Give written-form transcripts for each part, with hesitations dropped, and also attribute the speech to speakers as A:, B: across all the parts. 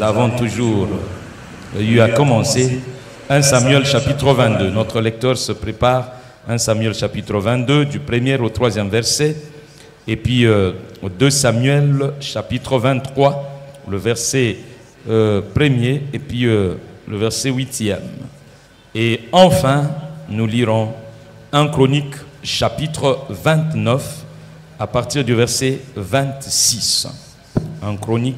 A: avons toujours eu à commencer 1 Samuel chapitre 22. Notre lecteur se prépare. 1 Samuel chapitre 22, du 1er au 3e verset. Et puis 2 Samuel chapitre 23, le verset 1er et puis le verset 8e. Et enfin, nous lirons 1 Chronique chapitre 29 à partir du verset 26. 1 Chronique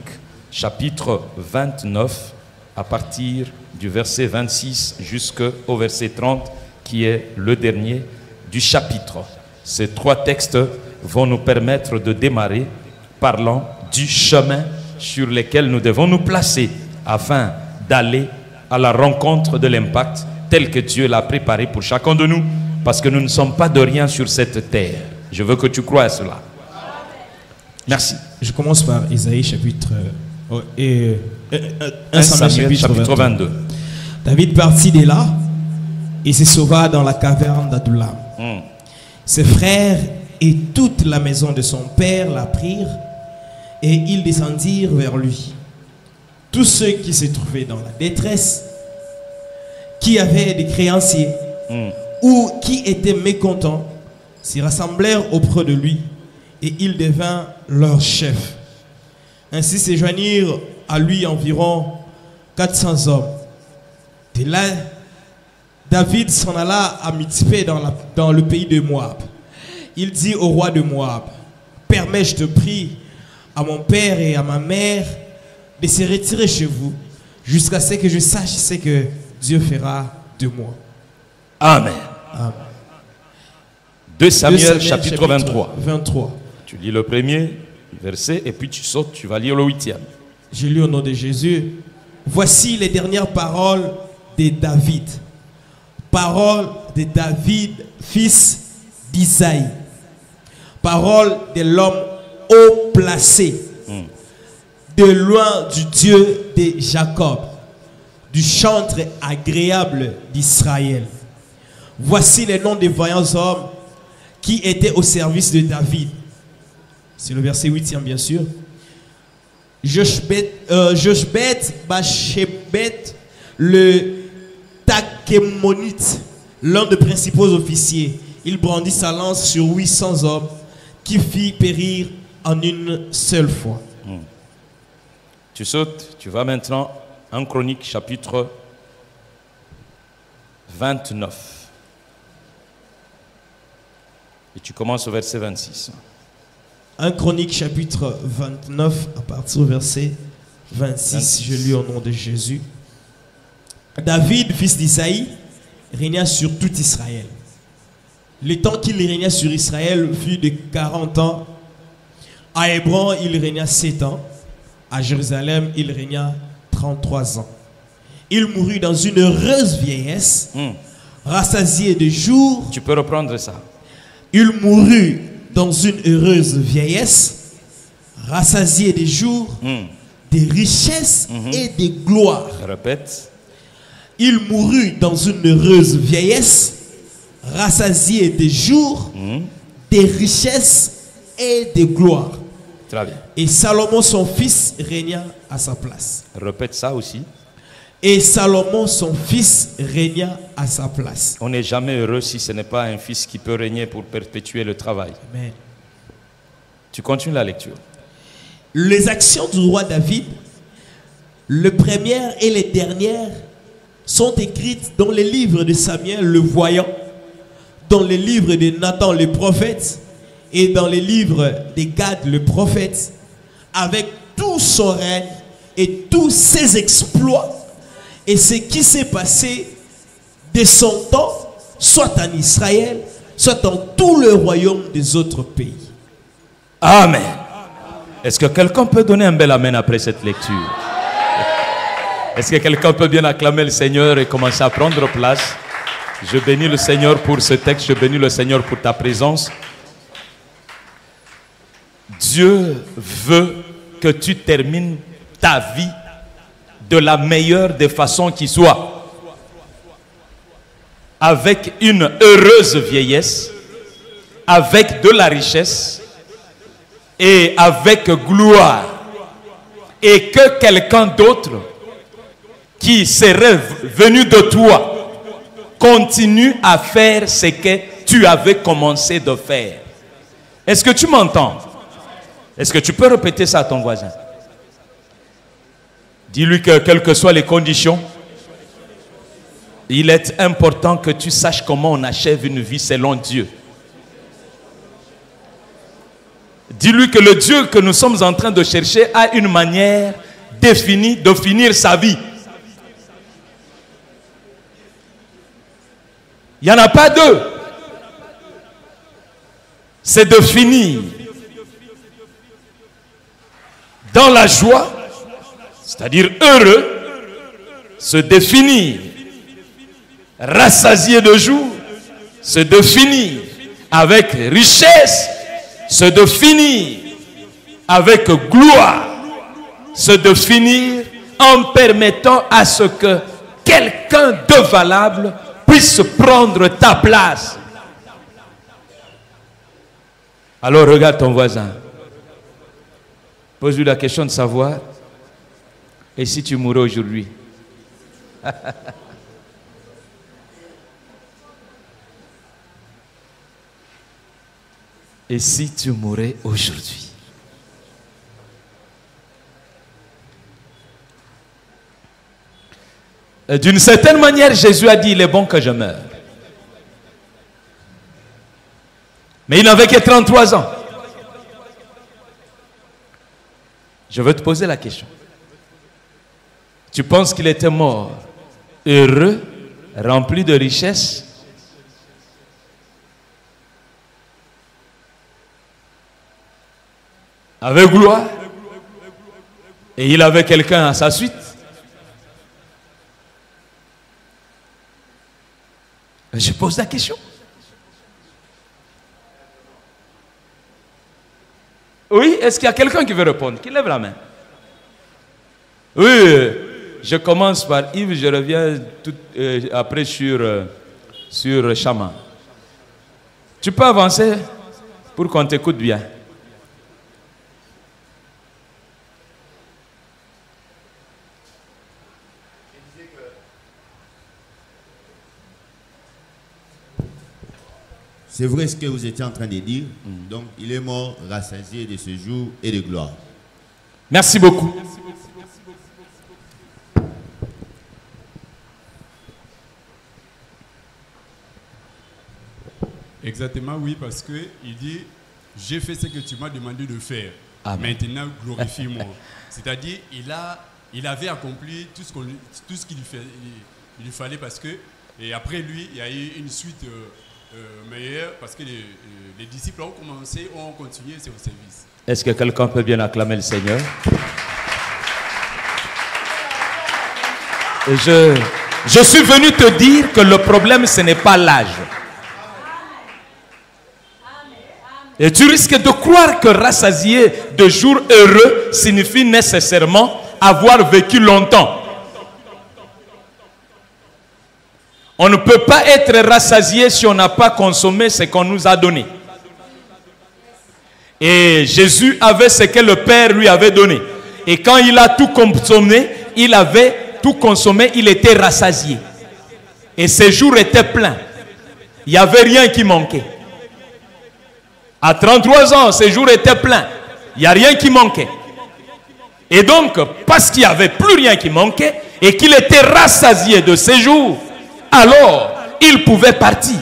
A: chapitre 29 à partir du verset 26 jusqu'au verset 30 qui est le dernier du chapitre. Ces trois textes vont nous permettre de démarrer parlant du chemin sur lequel nous devons nous placer afin d'aller à la rencontre de l'impact tel que Dieu l'a préparé pour chacun de nous, parce que nous ne sommes pas de rien sur cette terre. Je veux que tu crois à cela. Merci.
B: Je commence par Isaïe chapitre
A: 1 Samuel chapitre 22.
B: David partit de là et se sauva dans la caverne d'Adullam. Ses frères et toute la maison de son père l'apprirent et ils descendirent vers lui. Tous ceux qui se trouvaient dans la détresse, qui avaient des créanciers ou qui étaient mécontents, s'y rassemblèrent auprès de lui et il devint leur chef. Ainsi se joignirent à lui environ 400 hommes. De là, David s'en alla à Mitzpé dans le pays de Moab. Il dit au roi de Moab: permets, je te prie, à mon père et à ma mère de se retirer chez vous jusqu'à ce que je sache ce que Dieu fera de moi.
A: Amen.
B: Amen.
A: 2 Samuel chapitre 23.
B: 23.
A: Tu lis le premier verset et puis tu sautes, tu vas lire le 8e.
B: Je lis au nom de Jésus. Voici les dernières paroles de David. Paroles de David, fils d'Isaïe. Paroles de l'homme haut placé, de loin du Dieu de Jacob, du chantre agréable d'Israël. Voici les noms des vaillants hommes qui étaient au service de David. C'est le verset 8e, bien sûr. Joshbet, Bachebet, le Takémonite, l'un des principaux officiers. Il brandit sa lance sur 800 hommes qui fit périr en une seule fois.
A: Tu sautes, tu vas maintenant en Chronique chapitre 29. Et tu commences au verset 26.
B: 1 Chronique chapitre 29 à partir du verset 26. Je lis au nom de Jésus. David, fils d'Isaïe, régna sur tout Israël. Le temps qu'il régna sur Israël fut de 40 ans. À Hébron, il régna 7 ans. À Jérusalem, il régna 33 ans. Il mourut dans une heureuse vieillesse, rassasié de jours.
A: Tu peux reprendre ça.
B: Il mourut dans une heureuse vieillesse, rassasié des jours, des richesses et des gloires.
A: Répète.
B: Il mourut dans une heureuse vieillesse, rassasié des jours, des richesses et des gloires.
A: Très bien.
B: Et Salomon, son fils, régna à sa place.
A: Répète ça aussi.
B: Et Salomon, son fils, régna à sa place.
A: On n'est jamais heureux si ce n'est pas un fils qui peut régner pour perpétuer le travail.
B: Amen.
A: Tu continues la lecture.
B: Les actions du roi David, les premières et les dernières, sont écrites dans les livres de Samuel le voyant, dans les livres de Nathan le prophète et dans les livres de Gad le prophète, avec tout son règne et tous ses exploits et ce qui s'est passé de son temps, soit en Israël, soit dans tout le royaume des autres pays.
A: Amen. Est-ce que quelqu'un peut donner un bel amen après cette lecture? Est-ce que quelqu'un peut bien acclamer le Seigneur et commencer à prendre place? Je bénis le Seigneur pour ce texte, je bénis le Seigneur pour ta présence. Dieu veut que tu termines ta vie de la meilleure des façons qui soit. Avec une heureuse vieillesse, avec de la richesse et avec gloire. et que quelqu'un d'autre qui serait venu de toi continue à faire ce que tu avais commencé de faire. Est-ce que tu m'entends? Est-ce que tu peux répéter ça à ton voisin? Dis-lui que quelles que soient les conditions, il est important que tu saches comment on achève une vie selon Dieu. Dis-lui que le Dieu que nous sommes en train de chercher a une manière définie de finir sa vie. Il n'y en a pas deux. C'est de finir dans la joie, c'est-à-dire heureux, se définir, rassasié de jour, se définir avec richesse, se définir avec gloire, se définir en permettant à ce que quelqu'un de valable puisse prendre ta place. Alors regarde ton voisin. Pose-lui la question de savoir, et si tu mourais aujourd'hui? Et si tu mourais aujourd'hui? D'une certaine manière, Jésus a dit, il est bon que je meure. Mais il n'avait que 33 ans. Je veux te poser la question. Tu penses qu'il était mort, heureux, rempli de richesses? Avec gloire? Et il avait quelqu'un à sa suite? Je pose la question. Oui, est-ce qu'il y a quelqu'un qui veut répondre? Qui lève la main? Oui, je commence par Yves, je reviens après sur Chama. Tu peux avancer pour qu'on t'écoute bien.
C: C'est vrai ce que vous étiez en train de dire. Donc, il est mort rassasié de ce jour et de gloire.
A: Merci beaucoup.
D: Exactement, oui, parce qu'il dit, j'ai fait ce que tu m'as demandé de faire. Amen. Maintenant, glorifie-moi. C'est-à-dire, il avait accompli tout ce qu'il lui fallait parce que, et après lui, il y a eu une suite meilleure parce que les disciples ont continué sur le service.
A: Est-ce que quelqu'un peut bien acclamer le Seigneur? Et je suis venu te dire que le problème, ce n'est pas l'âge. Et tu risques de croire que rassasié de jours heureux signifie nécessairement avoir vécu longtemps. On ne peut pas être rassasié si on n'a pas consommé ce qu'on nous a donné. Et Jésus avait ce que le Père lui avait donné. Et quand il a tout consommé, il était rassasié. Et ses jours étaient pleins. Il n'y avait rien qui manquait. À 33 ans, ses jours étaient pleins. Il n'y a rien qui manquait. Et donc, parce qu'il n'y avait plus rien qui manquait et qu'il était rassasié de ses jours, alors il pouvait partir.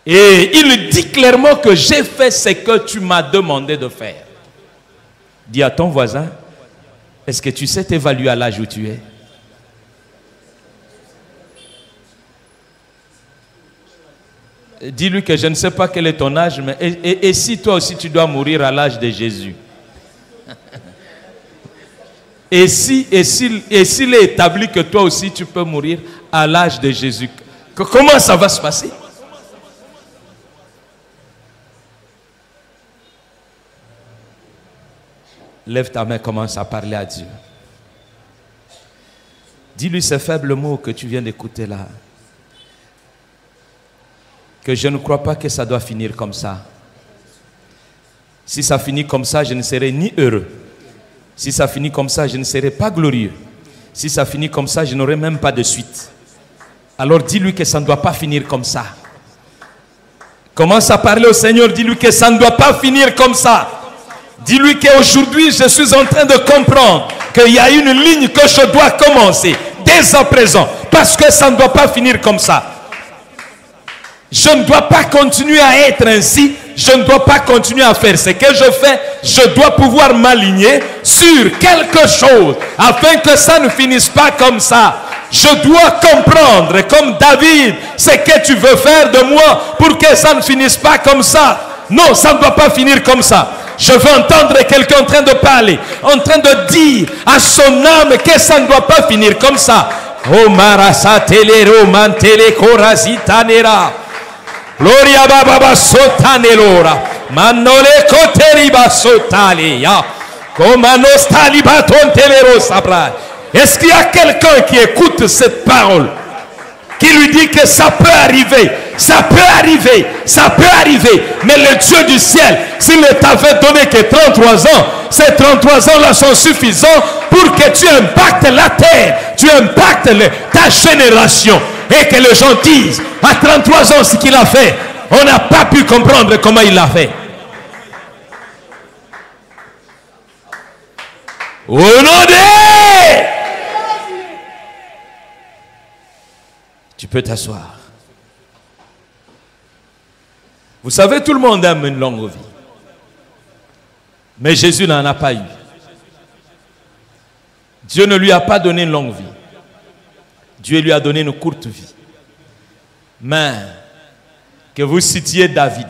A: Et il dit clairement que j'ai fait ce que tu m'as demandé de faire. Dis à ton voisin, est-ce que tu sais t'évaluer à l'âge où tu es? Dis-lui que je ne sais pas quel est ton âge, mais et si toi aussi tu dois mourir à l'âge de Jésus? Et s'il est établi que toi aussi tu peux mourir à l'âge de Jésus, comment ça va se passer? Lève ta main, commence à parler à Dieu. Dis-lui ces faibles mots que tu viens d'écouter là. Que je ne crois pas que ça doit finir comme ça. Si ça finit comme ça, je ne serai ni heureux. Si ça finit comme ça, je ne serai pas glorieux. Si ça finit comme ça, je n'aurai même pas de suite. Alors dis-lui que ça ne doit pas finir comme ça. Commence à parler au Seigneur, dis-lui que ça ne doit pas finir comme ça. Dis-lui qu'aujourd'hui, je suis en train de comprendre qu'il y a une ligne que je dois commencer dès à présent. Parce que ça ne doit pas finir comme ça. Je ne dois pas continuer à être ainsi. Je ne dois pas continuer à faire ce que je fais. Je dois pouvoir m'aligner sur quelque chose afin que ça ne finisse pas comme ça. Je dois comprendre, comme David, ce que tu veux faire de moi pour que ça ne finisse pas comme ça. Non, ça ne doit pas finir comme ça. Je veux entendre quelqu'un en train de parler, en train de dire à son âme que ça ne doit pas finir comme ça. Oh marasa telero mantele korasitanera. Gloria baba sotanelora. Manole koteriba sotaleya. Komanos talibaton telero sabra. Est-ce qu'il y a quelqu'un qui écoute cette parole, qui lui dit que ça peut arriver, ça peut arriver, ça peut arriver, mais le Dieu du ciel, s'il ne t'avait donné que 33 ans, ces 33 ans-là sont suffisants pour que tu impactes la terre, tu impactes ta génération, et que les gens disent, à 33 ans, ce qu'il a fait, on n'a pas pu comprendre comment il l'a fait. Au nom de... Tu peux t'asseoir. Vous savez, tout le monde aime une longue vie. Mais Jésus n'en a pas eu. Dieu ne lui a pas donné une longue vie. Dieu lui a donné une courte vie. Mais que vous citiez David,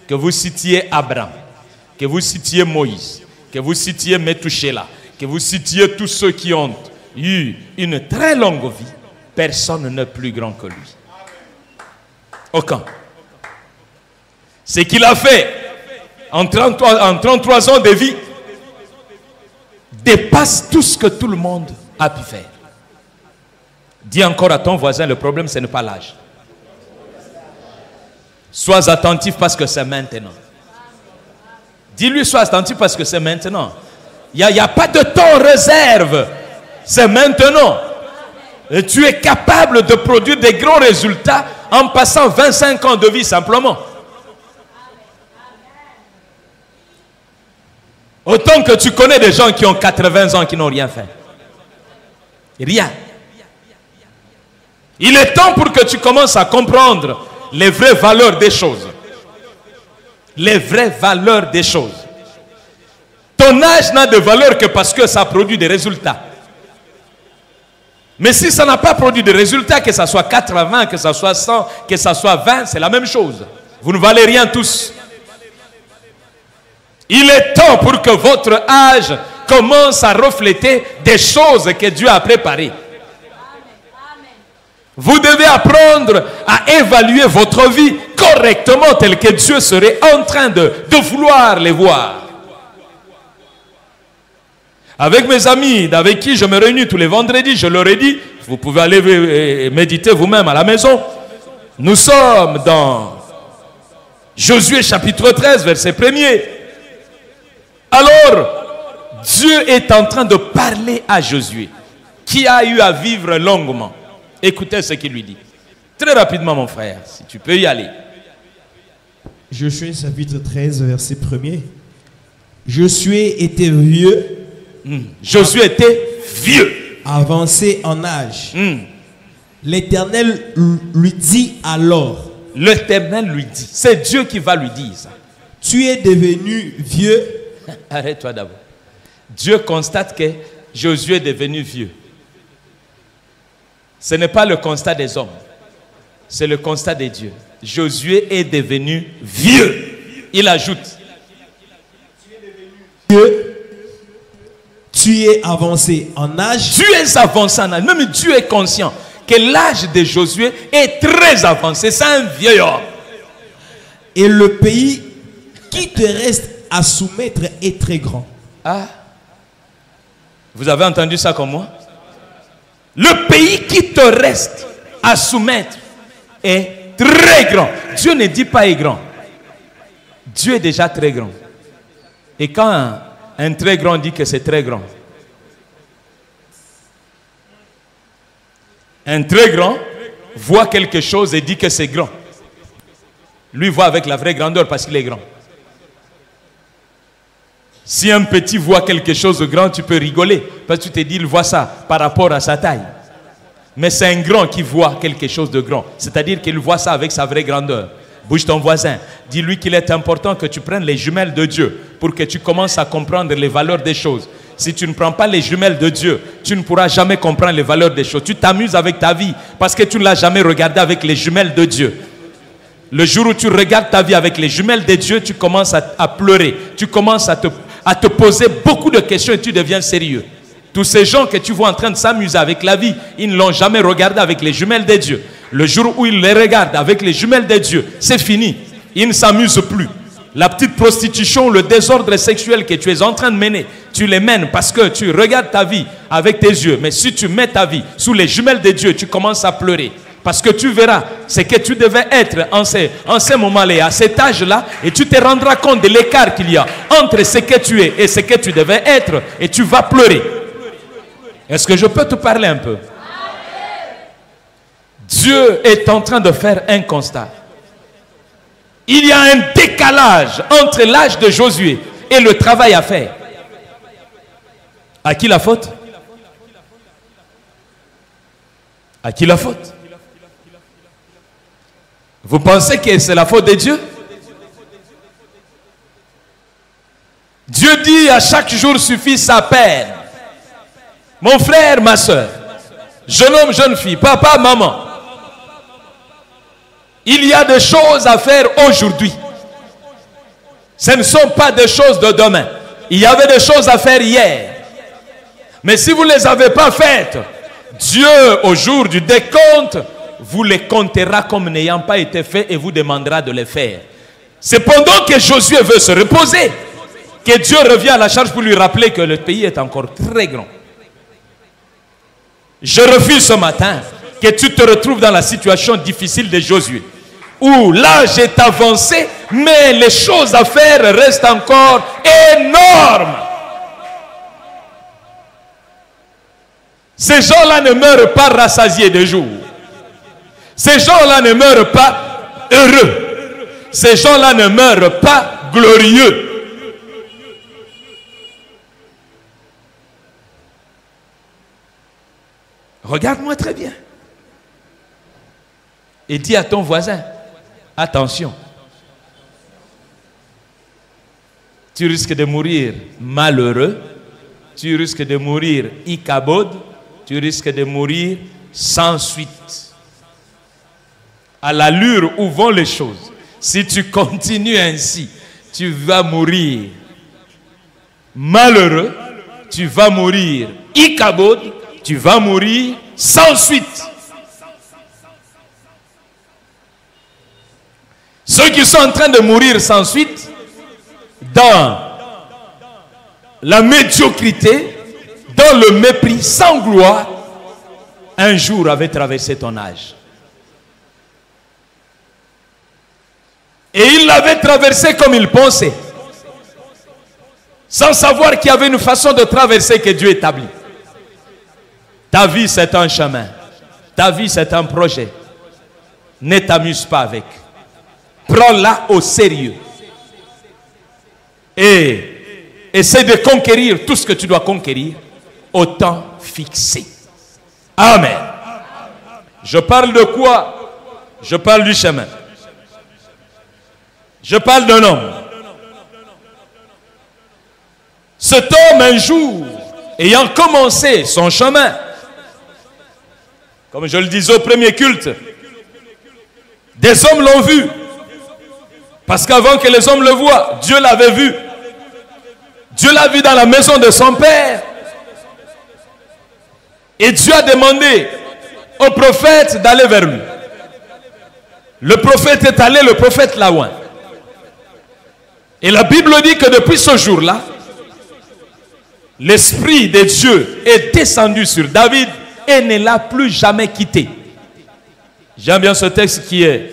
A: que vous citiez Abraham, que vous citiez Moïse, que vous citiez Methuselah, que vous citiez tous ceux qui ont eu une très longue vie, personne n'est plus grand que lui. Aucun. Ce qu'il a fait en 33 ans de vie dépasse tout ce que tout le monde a pu faire. Dis encore à ton voisin, le problème ce n'est pas l'âge. Sois attentif parce que c'est maintenant. Dis-lui, sois attentif parce que c'est maintenant. Il n'y a pas de temps réserve. C'est maintenant. Et tu es capable de produire des grands résultats en passant 25 ans de vie simplement. Autant que tu connais des gens qui ont 80 ans qui n'ont rien fait. Rien. Il est temps pour que tu commences à comprendre les vraies valeurs des choses. Les vraies valeurs des choses. Ton âge n'a de valeur que parce que ça produit des résultats. Mais si ça n'a pas produit de résultats, que ça soit 80, que ça soit 100, que ça soit 20, c'est la même chose. Vous ne valez rien tous. Il est temps pour que votre âge commence à refléter des choses que Dieu a préparées. Vous devez apprendre à évaluer votre vie correctement tel que Dieu serait en train de vouloir les voir. Avec mes amis, avec qui je me réunis tous les vendredis, je leur ai dit, vous pouvez aller méditer vous-même à la maison. Nous sommes dans Josué chapitre 13, verset 1er. Alors, Dieu est en train de parler à Josué, qui a eu à vivre longuement. Écoutez ce qu'il lui dit. Très rapidement, mon frère, si tu peux y aller.
B: Josué chapitre 13, verset 1er. Josué était vieux.
A: Josué était vieux.
B: Avancé en âge. L'Éternel lui dit alors.
A: L'Éternel lui dit. C'est Dieu qui va lui dire ça.
B: Tu es devenu vieux.
A: Arrête-toi d'abord. Dieu constate que Josué est devenu vieux. Ce n'est pas le constat des hommes. C'est le constat de Dieu. Josué est devenu vieux. Il ajoute.
B: Vieux. Tu es avancé en âge.
A: Tu es avancé en âge. Même Dieu est conscient que l'âge de Josué est très avancé. C'est un vieil homme.
B: Et le pays qui te reste à soumettre est très grand.
A: Ah. Vous avez entendu ça comme moi? Le pays qui te reste à soumettre est très grand. Dieu ne dit pas est grand. Dieu est déjà très grand. Et quand un très grand dit que c'est très grand, un très grand voit quelque chose et dit que c'est grand. Lui voit avec la vraie grandeur parce qu'il est grand. Si un petit voit quelque chose de grand, tu peux rigoler. Parce que tu te dis, il voit ça par rapport à sa taille. Mais c'est un grand qui voit quelque chose de grand. C'est-à-dire qu'il voit ça avec sa vraie grandeur. Bouge ton voisin. Dis-lui qu'il est important que tu prennes les jumelles de Dieu pour que tu commences à comprendre les valeurs des choses. Si tu ne prends pas les jumelles de Dieu, tu ne pourras jamais comprendre les valeurs des choses. Tu t'amuses avec ta vie parce que tu ne l'as jamais regardé avec les jumelles de Dieu. Le jour où tu regardes ta vie avec les jumelles de Dieu, tu commences à pleurer. Tu commences à te poser beaucoup de questions et tu deviens sérieux. Tous ces gens que tu vois en train de s'amuser avec la vie, ils ne l'ont jamais regardé avec les jumelles de Dieu. Le jour où ils les regardent avec les jumelles de Dieu, c'est fini. Ils ne s'amusent plus. La petite prostitution, le désordre sexuel que tu es en train de mener, tu les mènes parce que tu regardes ta vie avec tes yeux. Mais si tu mets ta vie sous les jumelles de Dieu, tu commences à pleurer. Parce que tu verras ce que tu devais être en ces moments-là, à cet âge-là, et tu te rendras compte de l'écart qu'il y a entre ce que tu es et ce que tu devais être, et tu vas pleurer. Est-ce que je peux te parler un peu? Dieu est en train de faire un constat. Il y a un décalage entre l'âge de Josué et le travail à faire. À qui la faute? À qui la faute? Vous pensez que c'est la faute de Dieu? Dieu dit à chaque jour suffit sa peine. Mon frère, ma soeur, jeune homme, jeune fille, papa, maman, il y a des choses à faire aujourd'hui. Ce ne sont pas des choses de demain. Il y avait des choses à faire hier. Mais si vous ne les avez pas faites, Dieu, au jour du décompte, vous les comptera comme n'ayant pas été faits et vous demandera de les faire. C'est pendant que Josué veut se reposer que Dieu revient à la charge pour lui rappeler que le pays est encore très grand. Je refuse ce matin que tu te retrouves dans la situation difficile de Josué, où l'âge est avancé, mais les choses à faire restent encore énormes. Ces gens-là ne meurent pas rassasiés de jour. Ces gens-là ne meurent pas heureux. Ces gens-là ne meurent pas glorieux. Regarde-moi très bien. Et dis à ton voisin, attention. Tu risques de mourir malheureux. Tu risques de mourir ikabod. Tu risques de mourir sans suite. À l'allure où vont les choses, si tu continues ainsi, tu vas mourir malheureux, tu vas mourir ikabod, tu vas mourir sans suite. Ceux qui sont en train de mourir sans suite, dans la médiocrité, dans le mépris, sans gloire, un jour avaient traversé ton âge. Et il l'avait traversé comme il pensait, sans savoir qu'il y avait une façon de traverser que Dieu établit. Ta vie, c'est un chemin. Ta vie, c'est un projet. Ne t'amuse pas avec. Prends-la au sérieux. Et essaie de conquérir tout ce que tu dois conquérir au temps fixé. Amen. Je parle de quoi? Je parle du chemin. Je parle d'un homme. Cet homme, un jour, ayant commencé son chemin, comme je le disais au premier culte, des hommes l'ont vu. Parce qu'avant que les hommes le voient, Dieu l'avait vu. Dieu l'a vu dans la maison de son père. Et Dieu a demandé au prophète d'aller vers lui. Le prophète est allé, le prophète l'a oint. Et la Bible dit que depuis ce jour-là, l'Esprit de Dieu est descendu sur David et ne l'a plus jamais quitté. J'aime bien ce texte qui est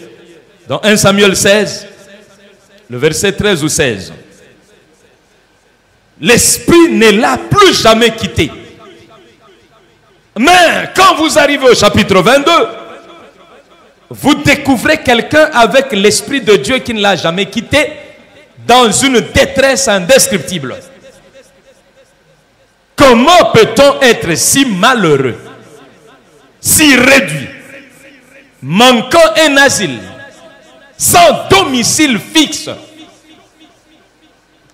A: dans 1 Samuel 16, le verset 13 ou 16. l'esprit ne l'a plus jamais quitté. Mais quand vous arrivez au chapitre 22, vous découvrez quelqu'un avec l'esprit de Dieu qui ne l'a jamais quitté, dans une détresse indescriptible. Comment peut-on être si malheureux, si réduit, manquant un asile, sans domicile fixe,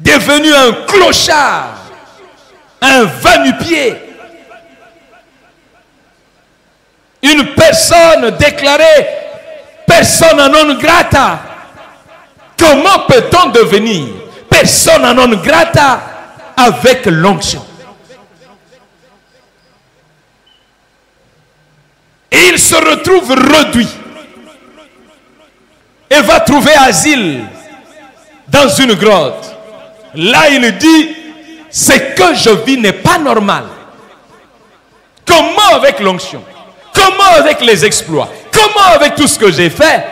A: devenu un clochard, un va-nu-pied, une personne déclarée persona non grata? Comment peut-on devenir persona non grata avec l'onction? Et il se retrouve réduit et va trouver asile dans une grotte. Là, il dit, ce que je vis n'est pas normal. Comment avec l'onction? Comment avec les exploits? Comment avec tout ce que j'ai fait?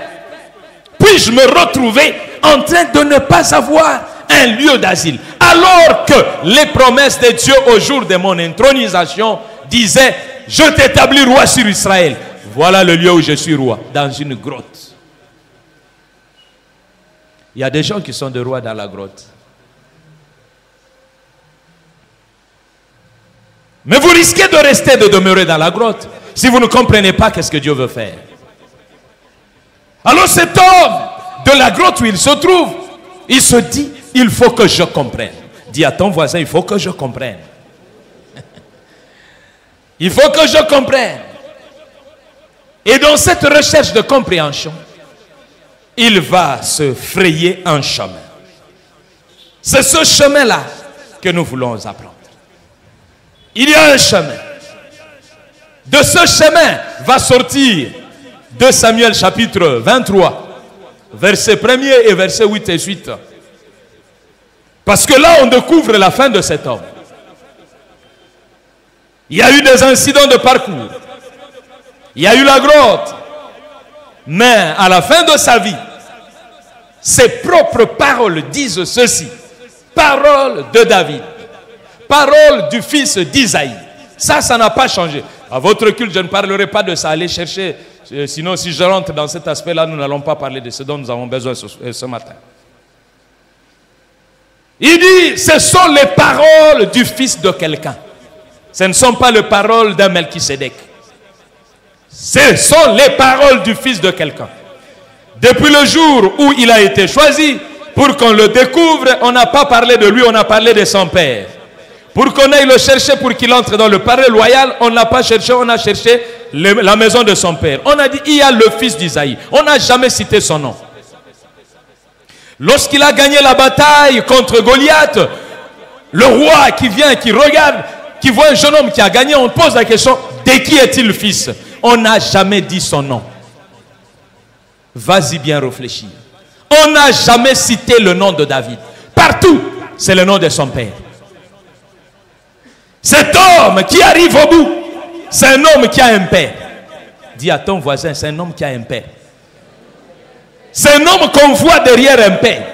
A: Puis-je me retrouver en train de ne pas avoir un lieu d'asile? Alors que les promesses de Dieu au jour de mon intronisation disaient, je t'établis roi sur Israël. Voilà le lieu où je suis roi, dans une grotte. Il y a des gens qui sont des rois dans la grotte. Mais vous risquez de rester, de demeurer dans la grotte si vous ne comprenez pas qu'est-ce que Dieu veut faire. Alors cet homme de la grotte où il se trouve, il se dit, il faut que je comprenne. Dis à ton voisin, il faut que je comprenne. Il faut que je comprenne. Et dans cette recherche de compréhension, il va se frayer un chemin. C'est ce chemin-là que nous voulons apprendre. Il y a un chemin. De ce chemin va sortir 2 Samuel chapitre 23, verset 1er et verset 8 et 8. Parce que là, on découvre la fin de cet homme. Il y a eu des incidents de parcours. Il y a eu la grotte. Mais à la fin de sa vie, ses propres paroles disent ceci. Paroles de David. Paroles du fils d'Isaïe. Ça n'a pas changé. À votre culte, je ne parlerai pas de ça. Allez chercher. Sinon, si je rentre dans cet aspect-là, nous n'allons pas parler de ce dont nous avons besoin ce matin. Il dit, ce sont les paroles du fils de quelqu'un. Ce ne sont pas les paroles d'un Melchisédek. Ce sont les paroles du fils de quelqu'un. Depuis le jour où il a été choisi, pour qu'on le découvre, on n'a pas parlé de lui, on a parlé de son père. Pour qu'on aille le chercher pour qu'il entre dans le palais royal, on ne l'a pas cherché, on a cherché la maison de son père. On a dit, il y a le fils d'Isaïe. On n'a jamais cité son nom. Lorsqu'il a gagné la bataille contre Goliath, le roi qui vient, qui regarde, qui voit un jeune homme qui a gagné, on pose la question, de qui est-il le fils? On n'a jamais dit son nom. Vas-y bien réfléchir. On n'a jamais cité le nom de David. Partout, c'est le nom de son père. Cet homme qui arrive au bout, c'est un homme qui a un père. Dis à ton voisin, c'est un homme qui a un père. C'est un homme qu'on voit derrière un père.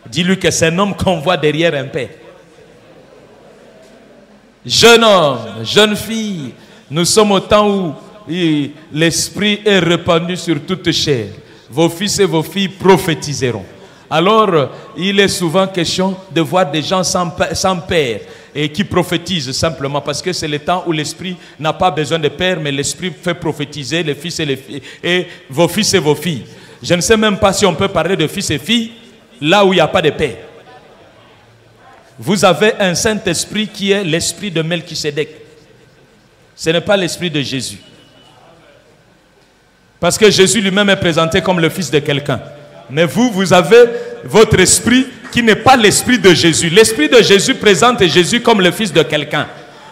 A: Dis-lui que c'est un homme qu'on voit derrière un père. Jeune homme, jeune fille, nous sommes au temps où l'esprit est répandu sur toute chair. Vos fils et vos filles prophétiseront. Alors, il est souvent question de voir des gens sans père et qui prophétisent simplement parce que c'est le temps où l'esprit n'a pas besoin de père, mais l'esprit fait prophétiser les fils et les filles et vos fils et vos filles. Je ne sais même pas si on peut parler de fils et filles là où il n'y a pas de père. Vous avez un Saint-Esprit qui est l'esprit de Melchisédek. Ce n'est pas l'esprit de Jésus. Parce que Jésus lui-même est présenté comme le fils de quelqu'un. Mais vous avez votre esprit qui n'est pas l'esprit de Jésus. L'esprit de Jésus présente Jésus comme le fils de quelqu'un.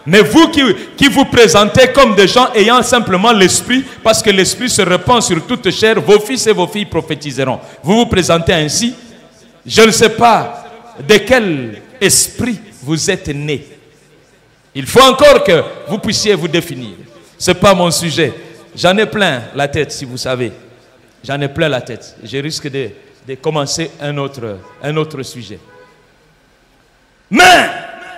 A: Mais vous qui vous présentez comme des gens ayant simplement l'esprit, parce que l'esprit se répand sur toute chair, vos fils et vos filles prophétiseront. Vous vous présentez ainsi. Je ne sais pas de quel esprit vous êtes né. Il faut encore que vous puissiez vous définir. Ce n'est pas mon sujet. J'en ai plein la tête, si vous savez. J'en ai plein la tête. Je risque de commencer un autre sujet. Mais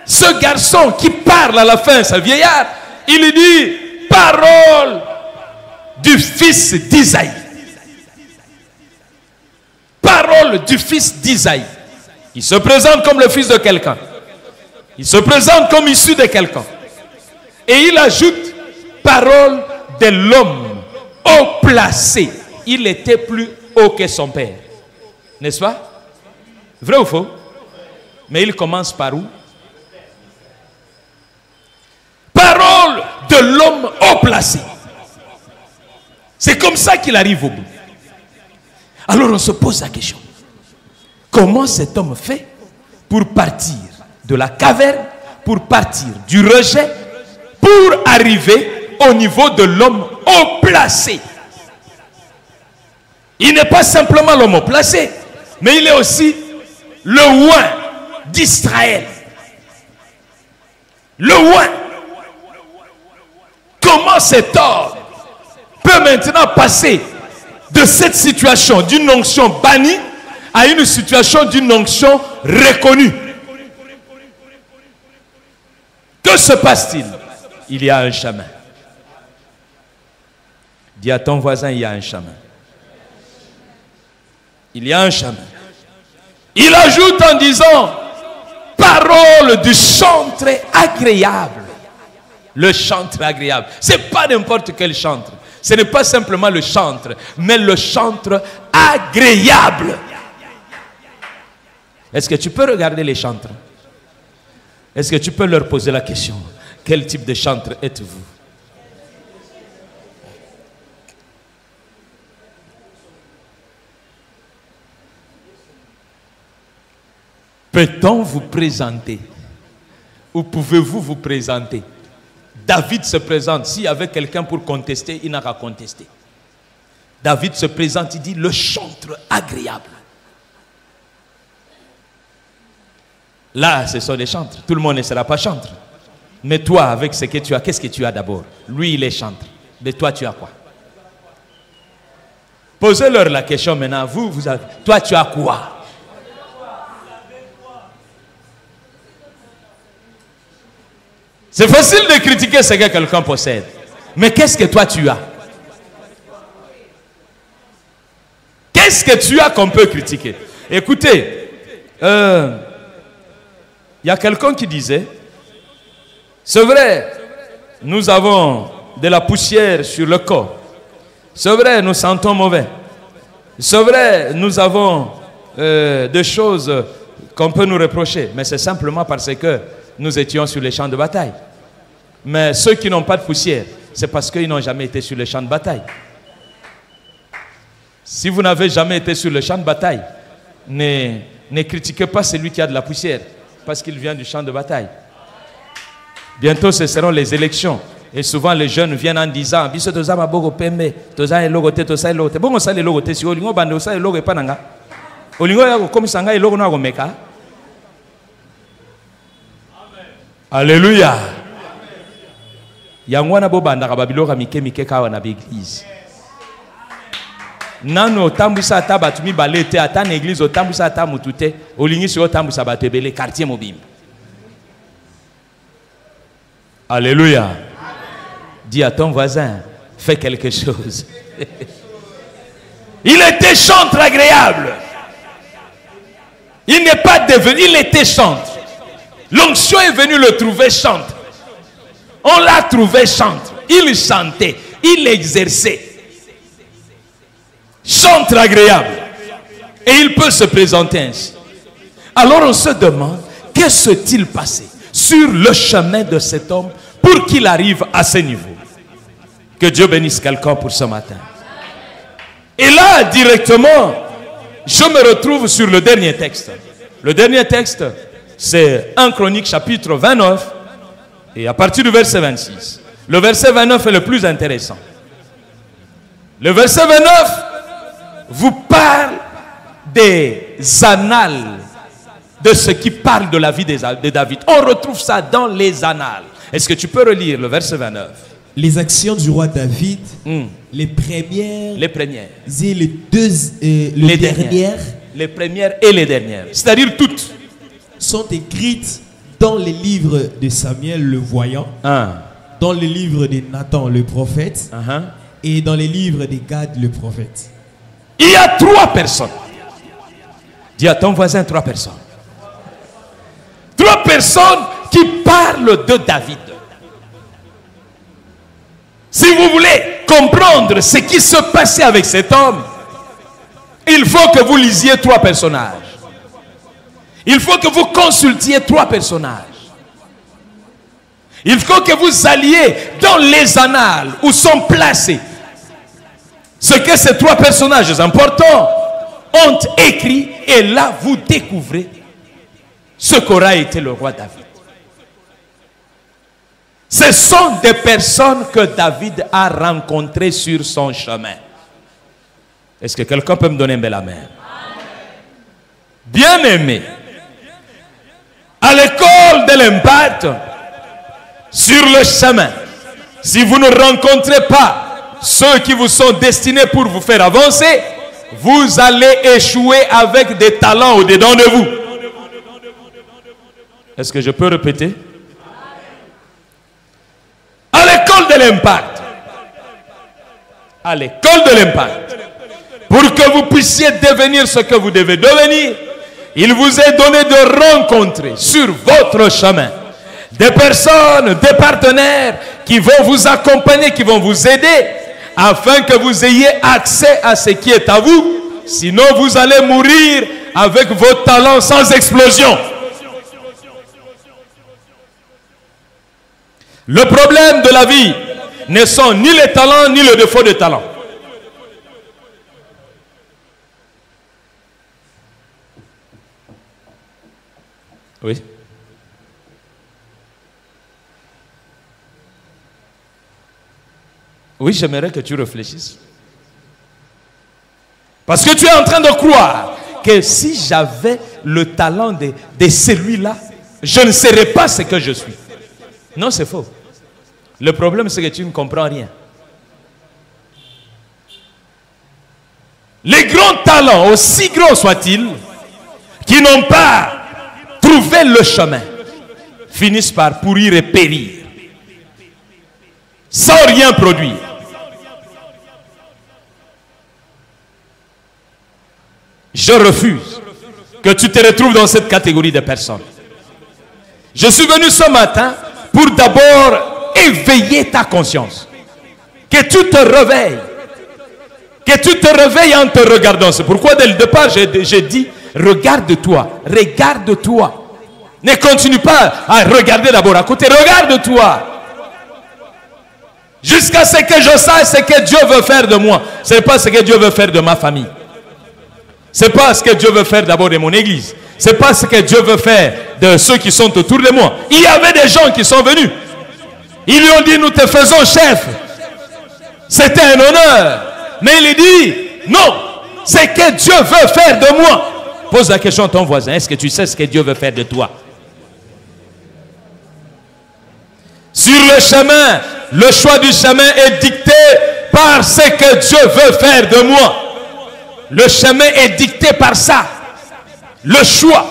A: ce garçon qui parle à la fin, ce vieillard, il lui dit, parole du fils d'Isaïe. Parole du fils d'Isaïe. Il se présente comme le fils de quelqu'un. Il se présente comme issu de quelqu'un. Et il ajoute, parole de l'homme haut placé. Il était plus haut que son père. N'est-ce pas? Vrai ou faux? Mais il commence par où? Parole de l'homme haut placé. C'est comme ça qu'il arrive au bout. Alors on se pose la question. Comment cet homme fait pour partir de la caverne, pour partir du rejet, pour arriver au niveau de l'homme haut placé? Il n'est pas simplement l'homme haut placé, mais il est aussi le oint d'Israël. Le oint. Comment cet homme peut maintenant passer de cette situation d'une onction bannie à une situation d'une onction reconnue? Que se passe-t-il? Il y a un chemin. Dis à ton voisin, il y a un chemin. Il y a un chemin. Il ajoute en disant, parole du chantre agréable. Le chantre agréable. Ce n'est pas n'importe quel chantre. Ce n'est pas simplement le chantre, mais le chantre agréable. Est-ce que tu peux regarder les chantres? Est-ce que tu peux leur poser la question? Quel type de chantre êtes-vous? Peut-on vous présenter? Ou pouvez-vous vous présenter? David se présente. S'il y avait quelqu'un pour contester, il n'a qu'à contester. David se présente, il dit le chantre agréable. Là, ce sont des chantres. Tout le monde ne sera pas chantre. Mais toi, avec ce que tu as, qu'est-ce que tu as d'abord? Lui, il est chantre. Mais toi, tu as quoi? Posez-leur la question maintenant. Vous avez, toi, tu as quoi? C'est facile de critiquer ce que quelqu'un possède. Mais qu'est-ce que toi tu as? Qu'est-ce que tu as qu'on peut critiquer? Écoutez, il y a quelqu'un qui disait, c'est vrai, nous avons de la poussière sur le corps. C'est vrai, nous sentons mauvais. C'est vrai, nous avons des choses qu'on peut nous reprocher. Mais c'est simplement parce que nous étions sur les champs de bataille. Mais ceux qui n'ont pas de poussière, c'est parce qu'ils n'ont jamais été sur les champs de bataille. Si vous n'avez jamais été sur le champ de bataille, ne critiquez pas celui qui a de la poussière, parce qu'il vient du champ de bataille. Bientôt, ce seront les élections. Et souvent, les jeunes viennent en disant, alléluia. Yangwana bobanda kababilora mike kawa na l'église. Nano otambusa ata batumi balete ata na église otambusa ata mutute olingi so otambusa batebele quartier mobimba. Alléluia. Dis à ton voisin, fais quelque chose. Il était chantre agréable. Il n'est pas devenu, il était chantre. L'onction est venue le trouver chantre. On l'a trouvé chantre. Il chantait, il exerçait. Chantre agréable. Et il peut se présenter ainsi. Alors on se demande, qu'est-ce qui s'est passé sur le chemin de cet homme pour qu'il arrive à ce niveau? Que Dieu bénisse quelqu'un pour ce matin. Et là, directement, je me retrouve sur le dernier texte. Le dernier texte, c'est 1 Chronique chapitre 29 et à partir du verset 26. Le verset 29 est le plus intéressant. Le verset 29 vous parle des annales, de ce qui parle de la vie de David. On retrouve ça dans les annales. Est-ce que tu peux relire le verset 29?
B: Les actions du roi David, les premières et les dernières.
A: Les premières et les dernières. C'est-à-dire toutes.
B: sont écrites dans les livres de Samuel le voyant, dans les livres de Nathan le prophète et dans les livres de Gad le prophète.
A: Il y a 3 personnes. Dis à ton voisin 3 personnes. 3 personnes qui parlent de David. Si vous voulez comprendre ce qui se passait avec cet homme, il faut que vous lisiez 3 personnages. Il faut que vous consultiez 3 personnages. Il faut que vous alliez dans les annales où sont placés ce que ces 3 personnages importants ont écrit, et là vous découvrez ce qu'aura été le roi David. Ce sont des personnes que David a rencontrées sur son chemin. Est-ce que quelqu'un peut me donner un bel amen? Bien-aimé, à l'école de l'Impact, sur le chemin, si vous ne rencontrez pas ceux qui vous sont destinés pour vous faire avancer, vous allez échouer avec des talents au-dedans de vous. Est-ce que je peux répéter? À l'école de l'Impact, à l'école de l'Impact, pour que vous puissiez devenir ce que vous devez devenir, il vous est donné de rencontrer sur votre chemin des personnes, des partenaires qui vont vous accompagner, qui vont vous aider afin que vous ayez accès à ce qui est à vous. Sinon, vous allez mourir avec vos talents sans explosion. Le problème de la vie ne sont ni les talents ni le défaut de talent. Oui. Oui, j'aimerais que tu réfléchisses. Parce que tu es en train de croire que si j'avais le talent de celui-là, je ne serais pas ce que je suis. Non, c'est faux. Le problème, c'est que tu ne comprends rien. Les grands talents, aussi grands soient-ils, qui n'ont pas trouvé le chemin, finissent par pourrir et périr, sans rien produire. Je refuse que tu te retrouves dans cette catégorie de personnes. Je suis venu ce matin pour d'abord éveiller ta conscience. Que tu te réveilles. Que tu te réveilles en te regardant. C'est pourquoi dès le départ, j'ai dit, regarde-toi, regarde-toi. Ne continue pas à regarder d'abord à côté, regarde-toi. Jusqu'à ce que je sache ce que Dieu veut faire de moi. Ce n'est pas ce que Dieu veut faire de ma famille. Ce n'est pas ce que Dieu veut faire d'abord de mon église. Ce n'est pas ce que Dieu veut faire de ceux qui sont autour de moi. Il y avait des gens qui sont venus. Ils lui ont dit, nous te faisons chef. C'était un honneur. Mais il dit, non, c'est que Dieu veut faire de moi. Pose la question à ton voisin, est-ce que tu sais ce que Dieu veut faire de toi? Sur le chemin, le choix du chemin est dicté par ce que Dieu veut faire de moi. Le chemin est dicté par ça. Le choix.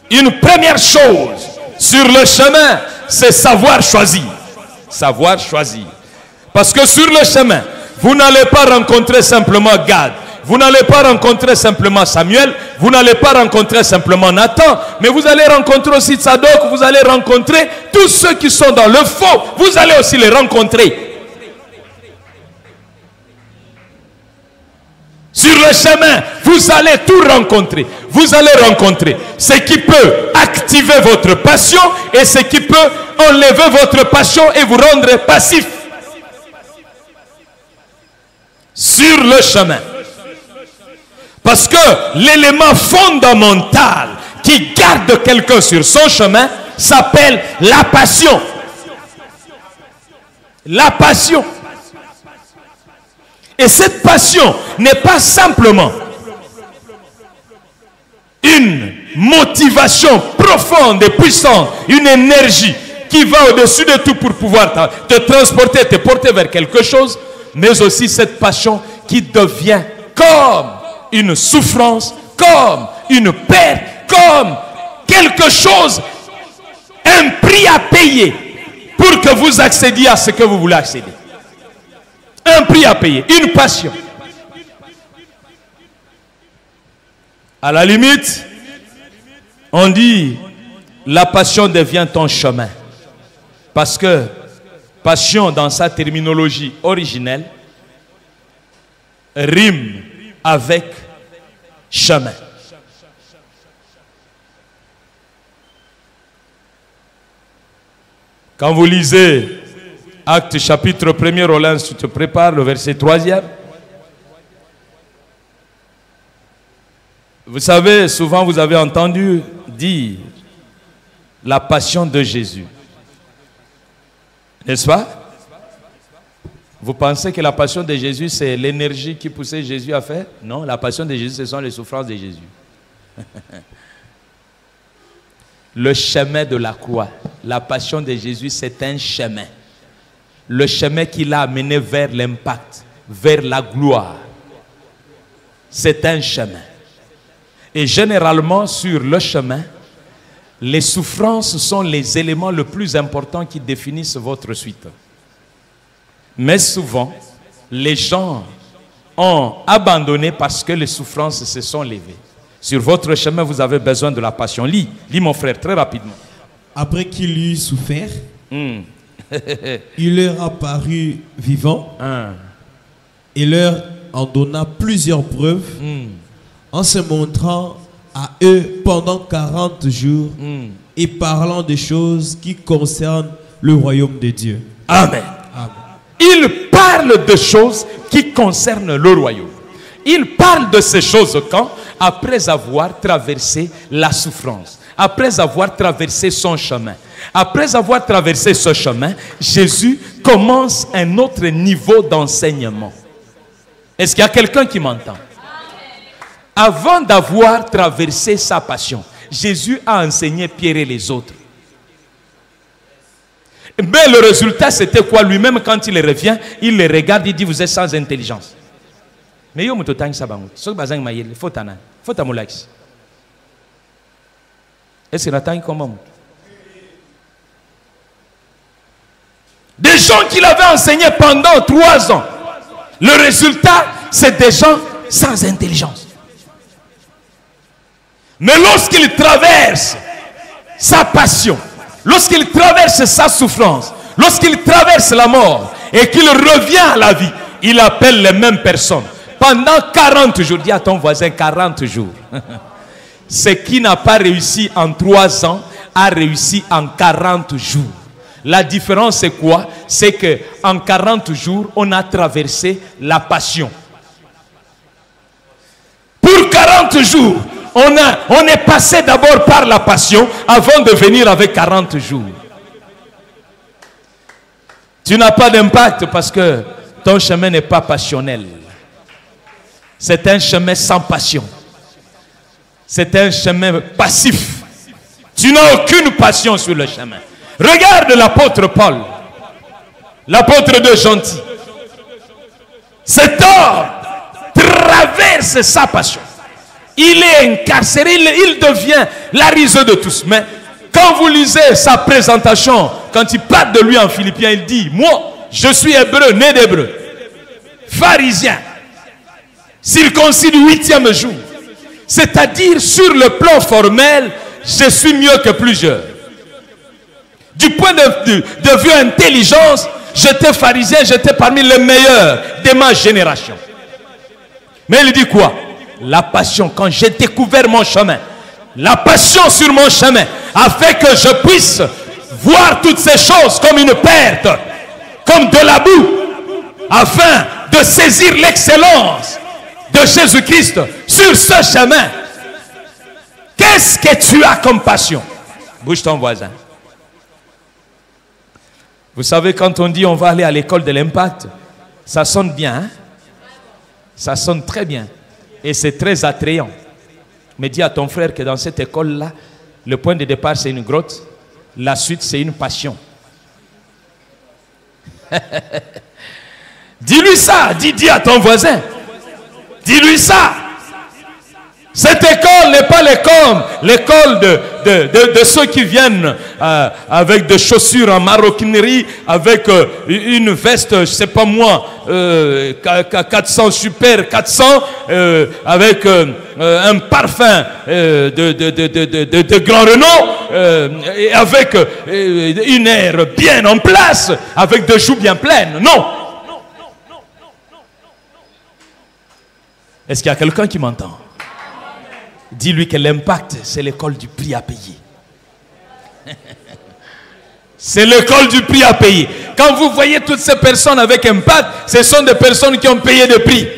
A: Une première chose sur le chemin, c'est savoir choisir. Savoir choisir. Parce que sur le chemin, vous n'allez pas rencontrer simplement Gad. Vous n'allez pas rencontrer simplement Samuel. Vous n'allez pas rencontrer simplement Nathan. Mais vous allez rencontrer aussi Tsadok. Vous allez rencontrer tous ceux qui sont dans le faux. Vous allez aussi les rencontrer. Sur le chemin, vous allez tout rencontrer. Vous allez rencontrer ce qui peut activer votre passion et ce qui peut enlever votre passion et vous rendre passif. Sur le chemin. Parce que l'élément fondamental qui garde quelqu'un sur son chemin s'appelle la passion. La passion. Et cette passion n'est pas simplement une motivation profonde et puissante, une énergie qui va au-dessus de tout pour pouvoir te transporter, te porter vers quelque chose, mais aussi cette passion qui devient comme une souffrance, comme une perte, comme quelque chose, un prix à payer pour que vous accédiez à ce que vous voulez accéder. Un prix à payer, une passion. À la limite, on dit, la passion devient ton chemin. Parce que passion, dans sa terminologie originelle, rime avec chemin. Quand vous lisez Actes chapitre 1er, Roland, tu te prépares, le verset 3e. Vous savez, souvent vous avez entendu dire la passion de Jésus. N'est-ce pas? Vous pensez que la passion de Jésus, c'est l'énergie qui poussait Jésus à faire? Non, la passion de Jésus, ce sont les souffrances de Jésus. Le chemin de la croix. La passion de Jésus, c'est un chemin. Le chemin qui l'a amené vers l'impact, vers la gloire. C'est un chemin. Et généralement, sur le chemin, les souffrances sont les éléments les plus importants qui définissent votre suite. Mais souvent, les gens ont abandonné parce que les souffrances se sont levées. Sur votre chemin, vous avez besoin de la passion. Lis mon frère, très rapidement.
B: Après qu'il eut souffert, il leur apparut vivant et leur en donna plusieurs preuves en se montrant à eux pendant 40 jours et parlant des choses qui concernent le royaume de Dieu.
A: Amen. Amen. Il parle de choses qui concernent le royaume. Il parle de ces choses quand? Après avoir traversé la souffrance, après avoir traversé son chemin. Après avoir traversé ce chemin, Jésus commence un autre niveau d'enseignement. Est-ce qu'il y a quelqu'un qui m'entend? Avant d'avoir traversé sa passion, Jésus a enseigné Pierre et les autres. Mais le résultat, c'était quoi? Lui-même, quand il revient, il les regarde, il dit, vous êtes sans intelligence. Mais yo mutotang sabango. So bazang mayele fotana. Fotamulax. Est-ce que n'attend comment? Des gens qu'il avait enseignés pendant 3 ans. Le résultat, c'est des gens sans intelligence. Mais lorsqu'il traverse sa passion, lorsqu'il traverse sa souffrance, lorsqu'il traverse la mort et qu'il revient à la vie, il appelle les mêmes personnes. Pendant 40 jours, dis à ton voisin 40 jours. Ce qui n'a pas réussi en 3 ans a réussi en 40 jours. La différence c'est quoi? C'est qu'en 40 jours, on a traversé la passion. Pour 40 jours, on est passé d'abord par la passion avant de venir avec 40 jours. Tu n'as pas d'impact parce que ton chemin n'est pas passionnel. C'est un chemin sans passion. C'est un chemin passif. Tu n'as aucune passion sur le chemin. Regarde l'apôtre Paul. L'apôtre de gentil. Cet homme traverse sa passion. Il est incarcéré, il devient la risée de tous. Mais quand vous lisez sa présentation, quand il parle de lui en Philippiens, il dit, moi, je suis hébreu, né d'hébreu, pharisien, circoncis du 8e jour. C'est-à-dire, sur le plan formel, je suis mieux que plusieurs. Du point de vue intelligence, j'étais pharisien, j'étais parmi les meilleurs de ma génération. Mais il dit quoi? La passion, quand j'ai découvert mon chemin, la passion sur mon chemin a fait que je puisse voir toutes ces choses comme une perte, comme de la boue, afin de saisir l'excellence de Jésus-Christ sur ce chemin. Qu'est-ce que tu as comme passion? Bouge ton voisin. Vous savez, quand on dit on va aller à l'école de l'impact, ça sonne bien, hein? Ça sonne très bien. Et c'est très attrayant. Mais dis à ton frère que dans cette école-là, le point de départ, c'est une grotte. La suite, c'est une passion. Dis-lui ça. Dis à ton voisin. Dis-lui ça. Cette école n'est pas l'école de ceux qui viennent avec des chaussures en maroquinerie, avec une veste, je sais pas moi, 400 super 400, avec un parfum de grand renom, et avec une air bien en place, avec des joues bien pleines. Non. Est-ce qu'il y a quelqu'un qui m'entend? Dis-lui que l'impact, c'est l'école du prix à payer. C'est l'école du prix à payer. Quand vous voyez toutes ces personnes avec impact, ce sont des personnes qui ont payé des prix.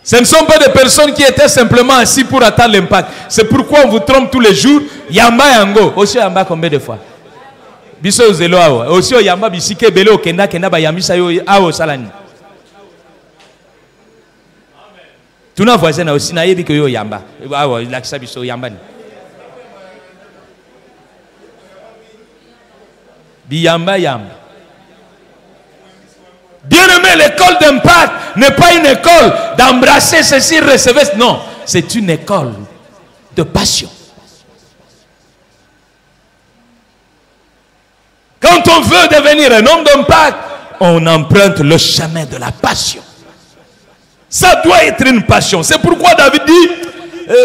A: Ce ne sont pas des personnes qui étaient simplement assis pour attendre l'impact. C'est pourquoi on vous trompe tous les jours. Yamba yango. Aussi yamba combien de fois? Biso zelo awa. Aussi yamba bisike bele okenda kenda ba yamisa yo awo salani. Tuna voisin na aussi na yebi que yo yamba. Awa lakisa biso yamba ni. Biyamba yamba. Bien aimé, l'école d'impact n'est pas une école d'embrasser ceci, recevoir. Non, c'est une école de passion. Quand on veut devenir un homme d'impact, on emprunte le chemin de la passion. Ça doit être une passion. C'est pourquoi David dit,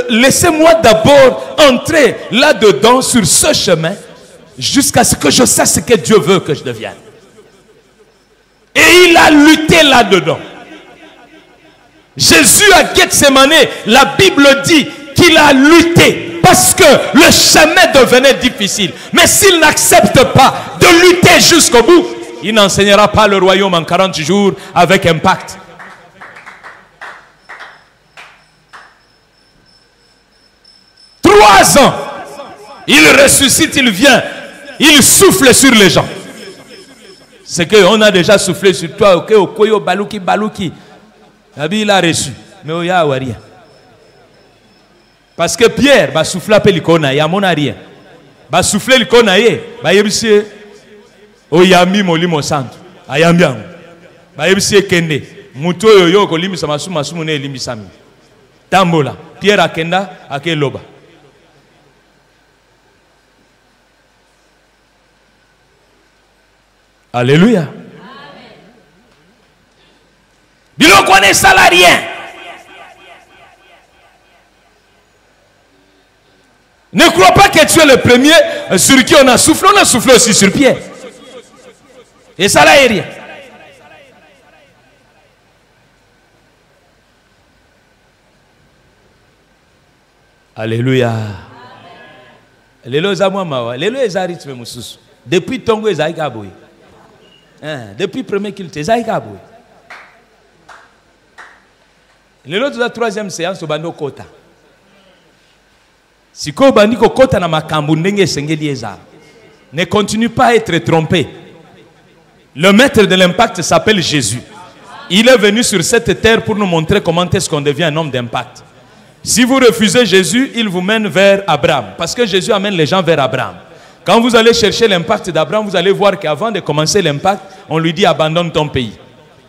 A: laissez-moi d'abord entrer là-dedans sur ce chemin jusqu'à ce que je sache ce que Dieu veut que je devienne. Et il a lutté là-dedans. Jésus à Gethsemane, la Bible dit qu'il a lutté parce que le chemin devenait difficile. Mais s'il n'accepte pas de lutter jusqu'au bout, il n'enseignera pas le royaume en 40 jours avec impact. Ans, il ressuscite, il vient, il souffle sur les gens. C'est qu'on a déjà soufflé sur toi, ok, okoyo baluki baluki. Il a reçu, mais il y a rien. Parce que Pierre va souffler à l'icône, il y a mon rien. Va souffler l'icône, il y a bisi oyami molimo santo, ayambiang. Va bisi kende, muto yoyo ko limisa masumu masumu ne limisami. Tambola, Pierre akenda akeloba. Alléluia. Bilo connaît salarié. Ne crois pas que tu es le premier sur qui on a soufflé aussi sur Pierre. Et ça là est rien. Alléluia. Alléluia moi mawa. Alléluia zarit memususu. Depuis Tongo Ezaïka boy. Depuis le premier culte, Ezaïka boy. L'autre la troisième séance au bando kota. Si ko bandi ko kota na makambu ndenge sengeli eza. Ne continue pas à être trompé. Le maître de l'impact s'appelle Jésus. Il est venu sur cette terre pour nous montrer comment est-ce qu'on devient un homme d'impact. Si vous refusez Jésus, il vous mène vers Abraham. Parce que Jésus amène les gens vers Abraham. Quand vous allez chercher l'impact d'Abraham, vous allez voir qu'avant de commencer l'impact, on lui dit abandonne ton pays.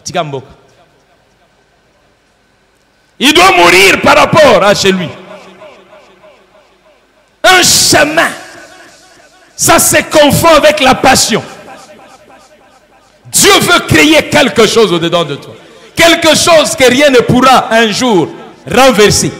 A: Tikambo. Il doit mourir par rapport à chez lui. Un chemin. Ça se confond avec la passion. Dieu veut créer quelque chose au-dedans de toi. Quelque chose que rien ne pourra un jour renverser.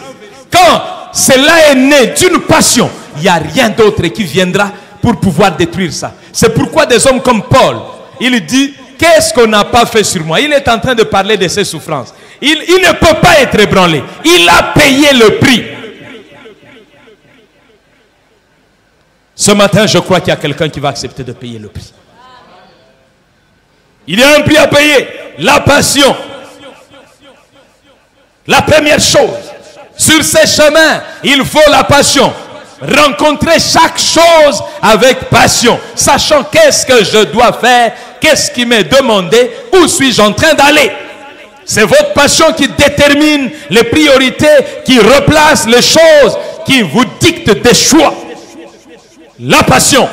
A: Quand cela est né d'une passion, il n'y a rien d'autre qui viendra pour pouvoir détruire ça. C'est pourquoi des hommes comme Paul, il dit, qu'est-ce qu'on n'a pas fait sur moi? Il est en train de parler de ses souffrances. Il ne peut pas être ébranlé. Il a payé le prix. Ce matin, je crois qu'il y a quelqu'un qui va accepter de payer le prix. Il y a un prix à payer. La passion. La première chose. Sur ces chemins, il faut la passion. Rencontrer chaque chose avec passion. Sachant qu'est-ce que je dois faire. Qu'est-ce qui m'est demandé. Où suis-je en train d'aller. C'est votre passion qui détermine les priorités. Qui replace les choses. Qui vous dicte des choix. La passion.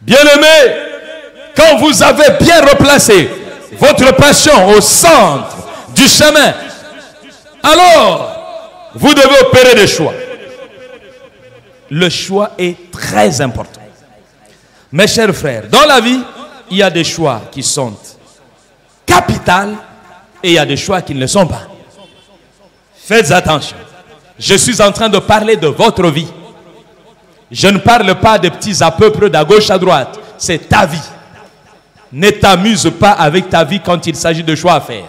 A: Bien-aimé, quand vous avez bien replacé votre passion au centre du chemin, Alors, vous devez opérer des choix. Le choix est très important. Mes chers frères, dans la vie, il y a des choix qui sont capitaux et il y a des choix qui ne le sont pas. Faites attention. Je suis en train de parler de votre vie. Je ne parle pas de petits à peu près d'à gauche à droite. C'est ta vie. Ne t'amuse pas avec ta vie quand il s'agit de choix à faire.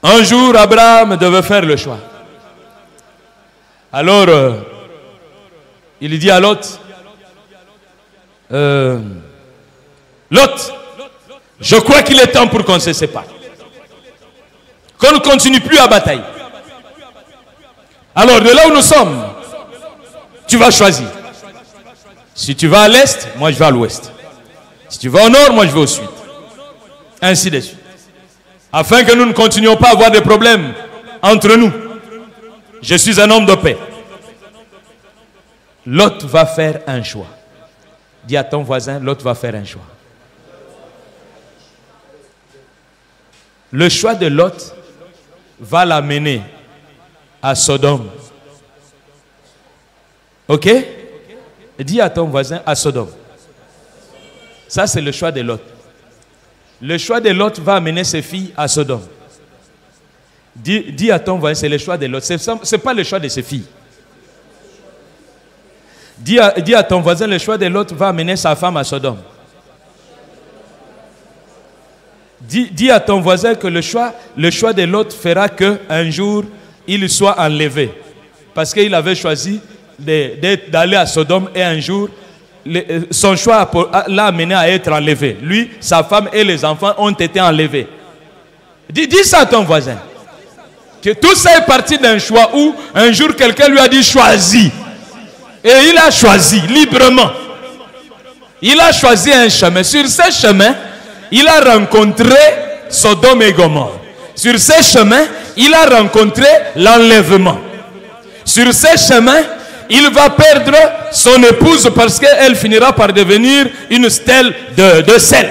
A: Un jour, Abraham devait faire le choix. Alors, il dit à Lot, Lot, je crois qu'il est temps pour qu'on se sépare. Qu'on ne continue plus à batailler. Alors, de là où nous sommes, tu vas choisir. Si tu vas à l'est, moi je vais à l'ouest. Si tu vas au nord, moi je vais au sud. Ainsi de suite. Afin que nous ne continuions pas à avoir des problèmes entre nous. Je suis un homme de paix. Lot va faire un choix. Dis à ton voisin, Lot va faire un choix. Le choix de Lot va l'amener à Sodome. Ok? Dis à ton voisin, à Sodome. Ça, c'est le choix de Lot. Le choix de Lot va amener ses filles à Sodome. Dis à ton voisin, c'est le choix de Lot. Ce n'est pas le choix de ses filles. Dis à ton voisin, le choix de Lot va amener sa femme à Sodome. Dis à ton voisin que le choix de Lot fera qu'un jour, il soit enlevé. Parce qu'il avait choisi d'aller à Sodome et un jour, son choix l'a amené à être enlevé. Lui, sa femme et les enfants ont été enlevés. Dis ça à ton voisin. Que tout ça est parti d'un choix où un jour quelqu'un lui a dit choisis. Et il a choisi librement. Il a choisi un chemin. Sur ce chemin, il a rencontré Sodome et Gomorrhe. Sur ce chemin, il a rencontré l'enlèvement. Sur ce chemin, il va perdre son épouse parce qu'elle finira par devenir une stèle de sel.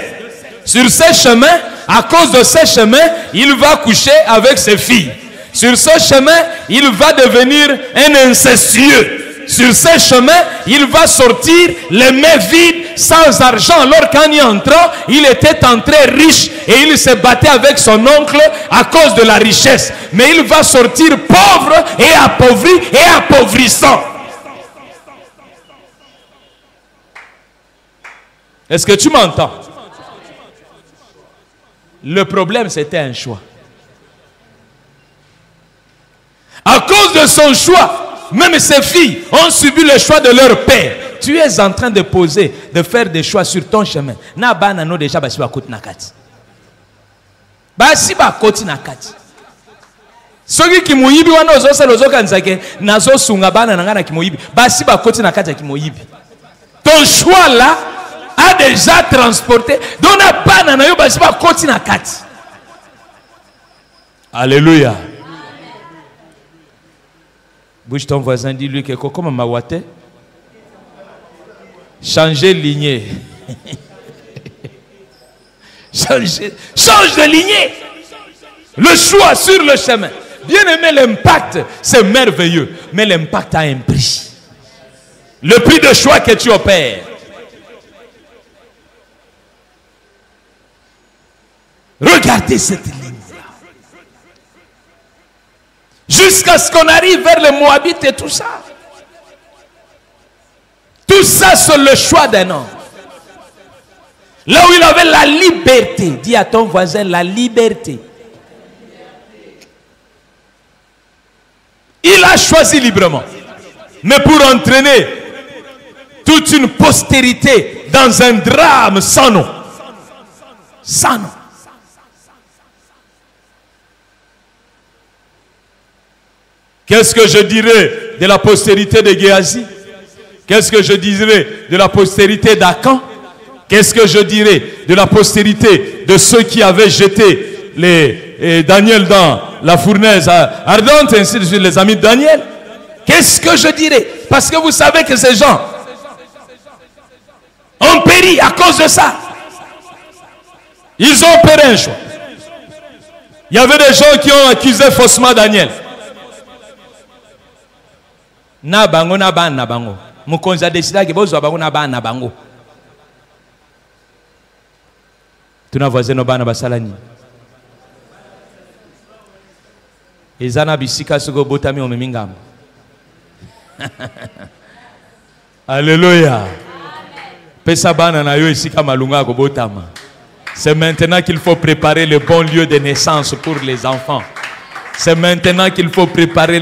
A: Sur ce chemin, à cause de ce chemin, il va coucher avec ses filles. Sur ce chemin, il va devenir un incestueux. Sur ce chemin, il va sortir les mains vides, sans argent. Alors qu'en y entrant, il était entré riche et il se battait avec son oncle à cause de la richesse. Mais il va sortir pauvre et appauvri et appauvrissant. Est-ce que tu m'entends? Le problème, c'était un choix. À cause de son choix, même ses filles ont subi le choix de leur père. Tu es en train de faire des choix sur ton chemin. Na bana no déjà basi ba koti nakati. Basi ba koti nakati. Soki kimoyibi wana ozosa lozoka nzake nazo sunga bana nanga na kimoyibi. Basi ba koti nakati ya kimoyibi. Ton choix là a déjà transporté. Dona bana na yo basi ba koti nakati. Alléluia. Bouge ton voisin, dis-lui que comme Mawate, changer lignée. Change de lignée. Le choix sur le chemin. Bien aimé, l'impact, c'est merveilleux. Mais l'impact a un prix. Le prix de choix que tu opères. Regardez cette ligne. Jusqu'à ce qu'on arrive vers les Moabites et tout ça. Tout ça, c'est le choix d'un homme. Là où il avait la liberté. Dis à ton voisin, la liberté. Il a choisi librement. Mais pour entraîner toute une postérité dans un drame sans nom. Sans nom. Qu'est-ce que je dirais de la postérité de Géasi? Qu'est-ce que je dirais de la postérité d'Akan? Qu'est-ce que je dirais de la postérité de ceux qui avaient jeté Daniel dans la fournaise ardente, ainsi de suite, les amis de Daniel? Qu'est-ce que je dirais? Parce que vous savez que ces gens ont péri à cause de ça. Ils ont opéré un choix. Il y avait des gens qui ont accusé faussement Daniel. Na bango na ban na bango. Mukonza décida que bozo bango na ban na bango. Tuna voisin no bana basalani. Ezana bisika sugo botami o memingam. Alléluia. Pesa bana na yo isika malunga ko botama. C'est maintenant qu'il faut préparer le bon lieu de naissance pour les enfants. C'est maintenant qu'il faut préparer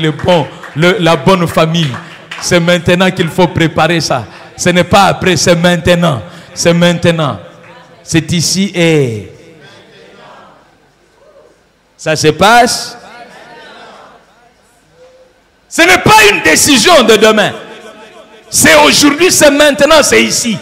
A: la bonne famille. C'est maintenant qu'il faut préparer ça. Ce n'est pas après, c'est maintenant. C'est maintenant. C'est ici et... Ça se passe. Ce n'est pas une décision de demain. C'est aujourd'hui, c'est maintenant, c'est ici.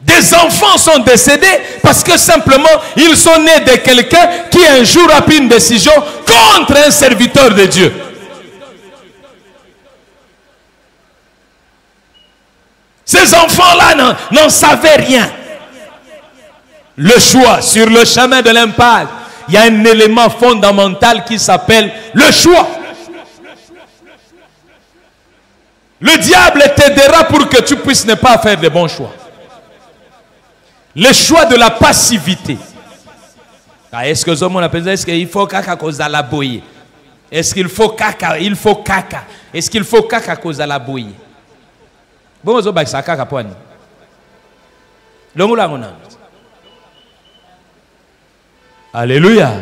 A: Des enfants sont décédés parce que simplement ils sont nés de quelqu'un qui un jour a pris une décision contre un serviteur de Dieu. Ces enfants-là n'en savaient rien. Le choix sur le chemin de l'impasse, il y a un élément fondamental qui s'appelle le choix. Le diable t'aidera pour que tu puisses ne pas faire de bons choix. Le choix de la passivité. Est-ce que est-ce qu'il faut caca cause à la boye? Est-ce qu'il faut caca? Il faut caca. Est-ce qu'il faut caca cause à la boye? Bon, vous avez ça caca point. Alléluia.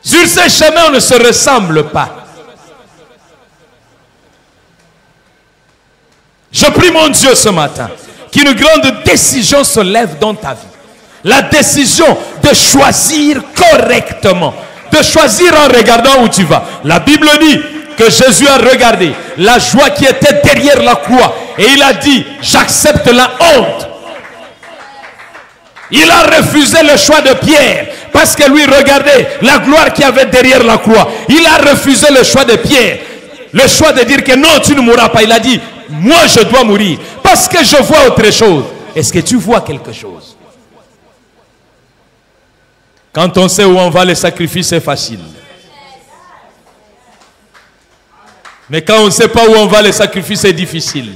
A: Sur ce chemin, on ne se ressemble pas. Je prie mon Dieu ce matin qu'une grande décision se lève dans ta vie. La décision de choisir correctement. De choisir en regardant où tu vas. La Bible dit que Jésus a regardé la joie qui était derrière la croix. Et il a dit, j'accepte la honte. Il a refusé le choix de Pierre. Parce que lui regardait la gloire qu'il y avait derrière la croix. Il a refusé le choix de Pierre. Le choix de dire que non, tu ne mourras pas. Il a dit, moi je dois mourir. Parce que je vois autre chose. Est-ce que tu vois quelque chose? Quand on sait où on va, le sacrifice est facile. Mais quand on ne sait pas où on va, le sacrifice est difficile.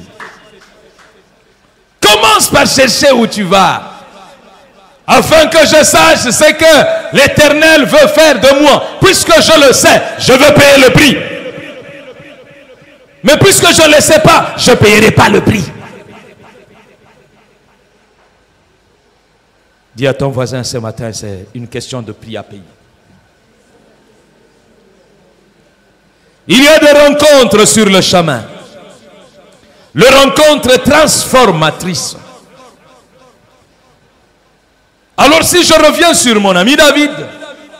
A: Commence par chercher où tu vas. Afin que je sache ce que l'Éternel veut faire de moi. Puisque je le sais, je veux payer le prix. Mais puisque je ne le sais pas, je ne payerai pas le prix. Dis à ton voisin ce matin, c'est une question de prix à payer. Il y a des rencontres sur le chemin. Les rencontres transformatrices. Alors si je reviens sur mon ami David,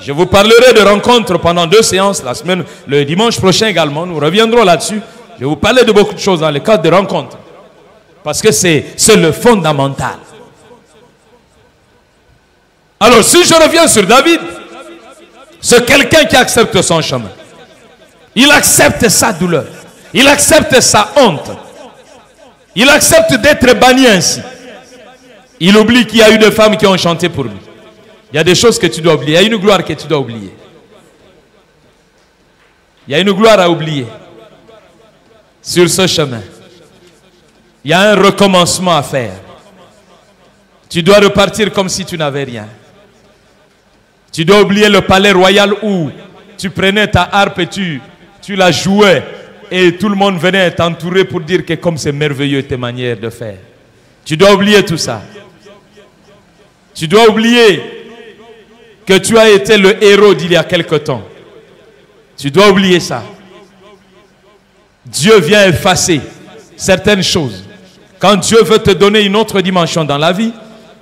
A: je vous parlerai de rencontres pendant 2 séances, la semaine, le dimanche prochain également, nous reviendrons là-dessus. Je vais vous parler de beaucoup de choses dans le cadre de rencontres. Parce que c'est le fondamental. Alors si je reviens sur David, c'est quelqu'un qui accepte son chemin. Il accepte sa douleur. Il accepte sa honte. Il accepte d'être banni ainsi. Il oublie qu'il y a eu des femmes qui ont chanté pour lui. Il y a des choses que tu dois oublier. Il y a une gloire que tu dois oublier. Il y a une gloire à oublier. Sur ce chemin, il y a un recommencement à faire. Tu dois repartir comme si tu n'avais rien. Tu dois oublier le palais royal où tu prenais ta harpe et tu la jouais et tout le monde venait t'entourer pour dire que comme c'est merveilleux tes manières de faire. Tu dois oublier tout ça. Tu dois oublier que tu as été le héros d'il y a quelque temps. Tu dois oublier ça. Dieu vient effacer certaines choses. Quand Dieu veut te donner une autre dimension dans la vie,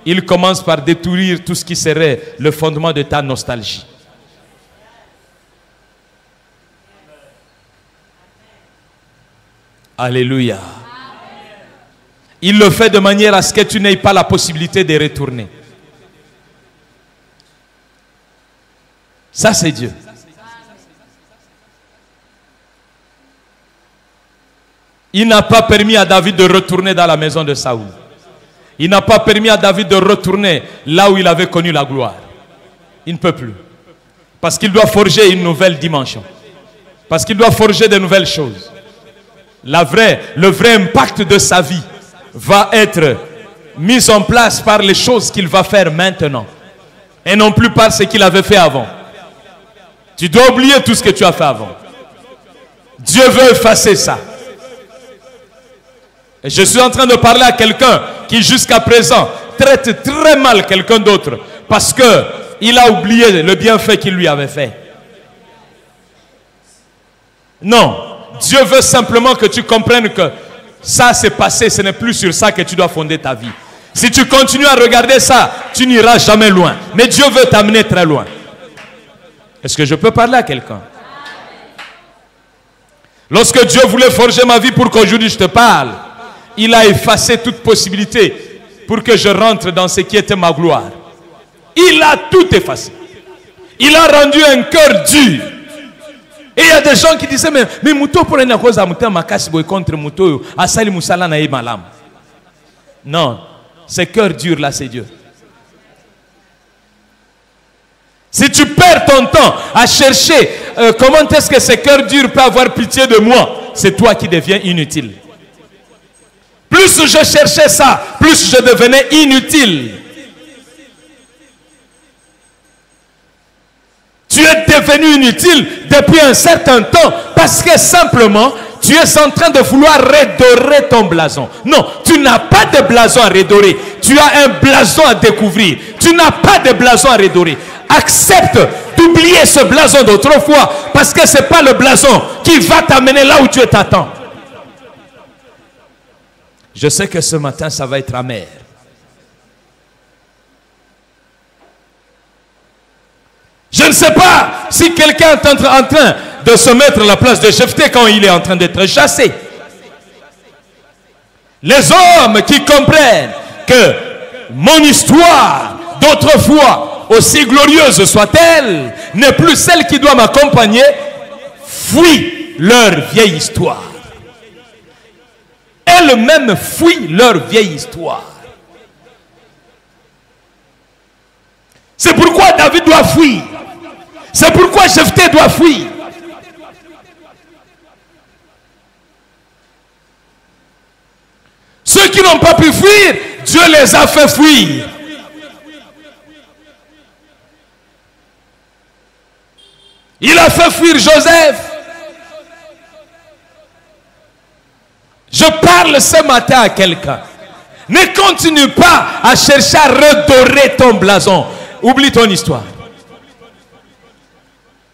A: il commence par détruire tout ce qui serait le fondement de ta nostalgie. Alléluia. Il le fait de manière à ce que tu n'aies pas la possibilité de retourner. Ça, c'est Dieu. Il n'a pas permis à David de retourner dans la maison de Saoul. Il n'a pas permis à David de retourner là où il avait connu la gloire. Il ne peut plus. Parce qu'il doit forger une nouvelle dimension. Parce qu'il doit forger de nouvelles choses. Le vrai impact de sa vie va être mis en place par les choses qu'il va faire maintenant. Et non plus par ce qu'il avait fait avant. Tu dois oublier tout ce que tu as fait avant. Dieu veut effacer ça. Et je suis en train de parler à quelqu'un qui jusqu'à présent traite très mal quelqu'un d'autre parce qu'il a oublié le bienfait qu'il lui avait fait. Non, Dieu veut simplement que tu comprennes que ça s'est passé, ce n'est plus sur ça que tu dois fonder ta vie. Si tu continues à regarder ça, tu n'iras jamais loin. Mais Dieu veut t'amener très loin. Est-ce que je peux parler à quelqu'un? Lorsque Dieu voulait forger ma vie pour qu'aujourd'hui je te parle, il a effacé toute possibilité pour que je rentre dans ce qui était ma gloire. Il a tout effacé. Il a rendu un cœur dur. Et il y a des gens qui disaient, mais Mouto pour une cause à Mouto Makasi boy contre Mouto, Asali Moussala na malam. Non, ce cœur dur là, c'est Dieu. Si tu perds ton temps à chercher comment est-ce que ce cœur dur peut avoir pitié de moi, c'est toi qui deviens inutile. Plus je cherchais ça, plus je devenais inutile. Tu es devenu inutile depuis un certain temps parce que simplement tu es en train de vouloir redorer ton blason. Non, tu n'as pas de blason à redorer. Tu as un blason à découvrir. Tu n'as pas de blason à redorer. Accepte d'oublier ce blason d'autrefois parce que ce n'est pas le blason qui va t'amener là où tu t'attends. Je sais que ce matin, ça va être amer. Je ne sais pas si quelqu'un est en train de se mettre à la place de Jephthé quand il est en train d'être chassé. Les hommes qui comprennent que mon histoire d'autrefois, aussi glorieuse soit-elle, n'est plus celle qui doit m'accompagner, fuient leur vieille histoire. Elles-mêmes fuient leur vieille histoire. C'est pourquoi David doit fuir. C'est pourquoi Jephthé doit fuir. Ceux qui n'ont pas pu fuir, Dieu les a fait fuir. Il a fait fuir Joseph. Je parle ce matin à quelqu'un. Ne continue pas à chercher à redorer ton blason. Oublie ton histoire.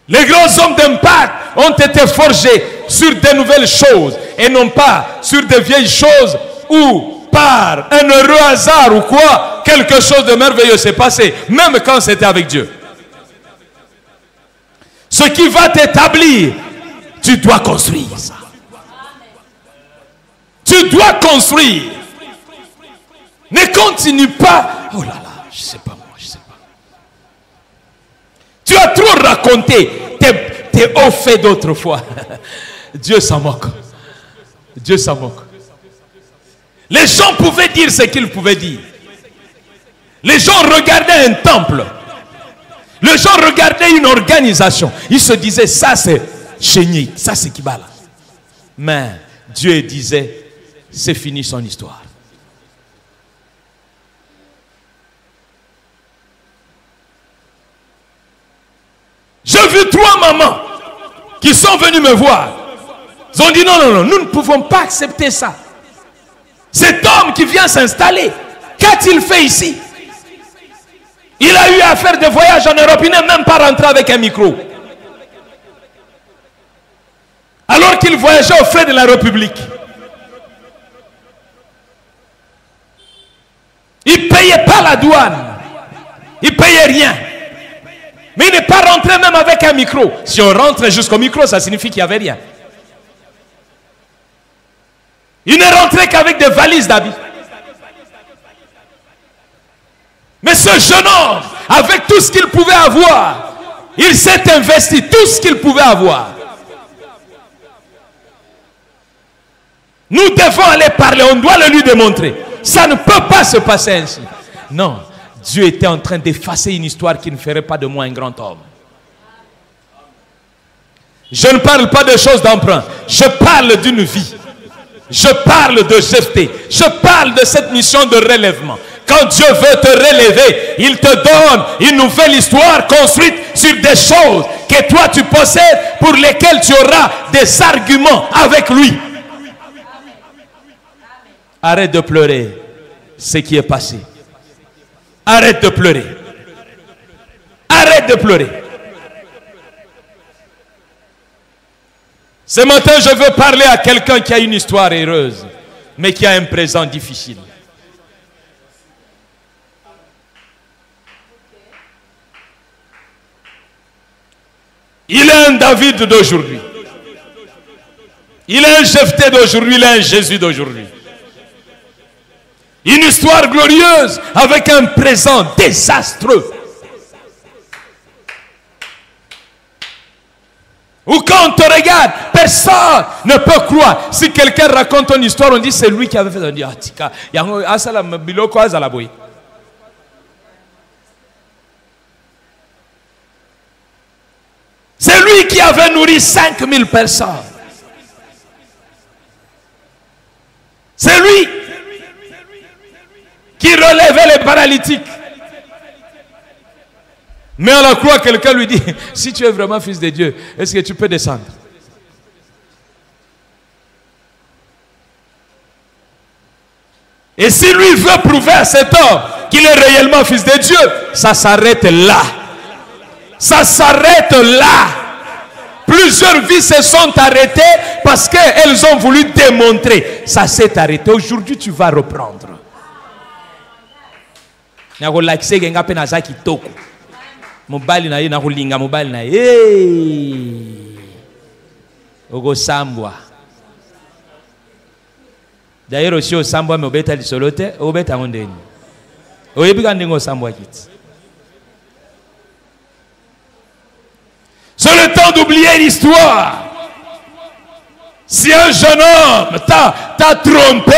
A: Les grands hommes d'impact ont été forgés sur de nouvelles choses et non pas sur de vieilles choses où par un heureux hasard ou quoi, quelque chose de merveilleux s'est passé, même quand c'était avec Dieu. Ce qui va t'établir, tu dois construire ça. Tu dois construire. Ne continue pas. Oh là là, je ne sais pas moi, je ne sais pas. Tu as trop raconté tes hauts faits d'autrefois. Dieu s'en moque. Dieu s'en moque. Les gens pouvaient dire ce qu'ils pouvaient dire. Les gens regardaient un temple. Les gens regardaient une organisation. Ils se disaient, ça c'est Chéni, ça c'est Kibala. Mais Dieu disait, c'est fini son histoire. J'ai vu 3 mamans qui sont venues me voir. Ils ont dit non, non, non, nous ne pouvons pas accepter ça. Cet homme qui vient s'installer, qu'a-t-il fait ici? Il a eu à faire des voyages en Europe, il n'est même pas rentré avec un micro. Alors qu'il voyageait aux frais de la République. Il ne payait pas la douane. Il ne payait rien. Mais il n'est pas rentré même avec un micro. Si on rentre jusqu'au micro, ça signifie qu'il n'y avait rien. Il n'est rentré qu'avec des valises d'habits. Mais ce jeune homme, avec tout ce qu'il pouvait avoir, il s'est investi, tout ce qu'il pouvait avoir. Nous devons aller parler, on doit le lui démontrer. Ça ne peut pas se passer ainsi. Non, Dieu était en train d'effacer une histoire qui ne ferait pas de moi un grand homme. Je ne parle pas de choses d'emprunt. Je parle d'une vie. Je parle de Jephthé. Je parle de cette mission de relèvement. Quand Dieu veut te relever, il te donne une nouvelle histoire construite sur des choses que toi tu possèdes, pour lesquelles tu auras des arguments avec lui. Arrête de pleurer ce qui est passé. Arrête de pleurer. Arrête de pleurer. Ce matin, je veux parler à quelqu'un qui a une histoire heureuse, mais qui a un présent difficile. Il est un David d'aujourd'hui. Il est un Jephthé d'aujourd'hui. Il est un Jésus d'aujourd'hui. Une histoire glorieuse avec un présent désastreux. Ou quand on te regarde, personne ne peut croire. Si quelqu'un raconte une histoire, on dit c'est lui qui avait fait. On dit c'est lui qui avait nourri 5000 personnes. C'est lui qui relevait les paralytiques. Mais on la croit, quelqu'un lui dit, si tu es vraiment fils de Dieu, est-ce que tu peux descendre? Et si lui veut prouver à cet homme qu'il est réellement fils de Dieu, ça s'arrête là. Ça s'arrête là. Plusieurs vies se sont arrêtées parce qu'elles ont voulu démontrer. Ça s'est arrêté. Aujourd'hui, tu vas reprendre. Mobali na ye na kulinga mobali na ye ogo sambwa d'ailleurs aussi au sambwa me obeta lisolote obeta ngondeni oyebika ndingo sambwa kiti. C'est le temps d'oublier l'histoire. Si un jeune homme t'a trompé,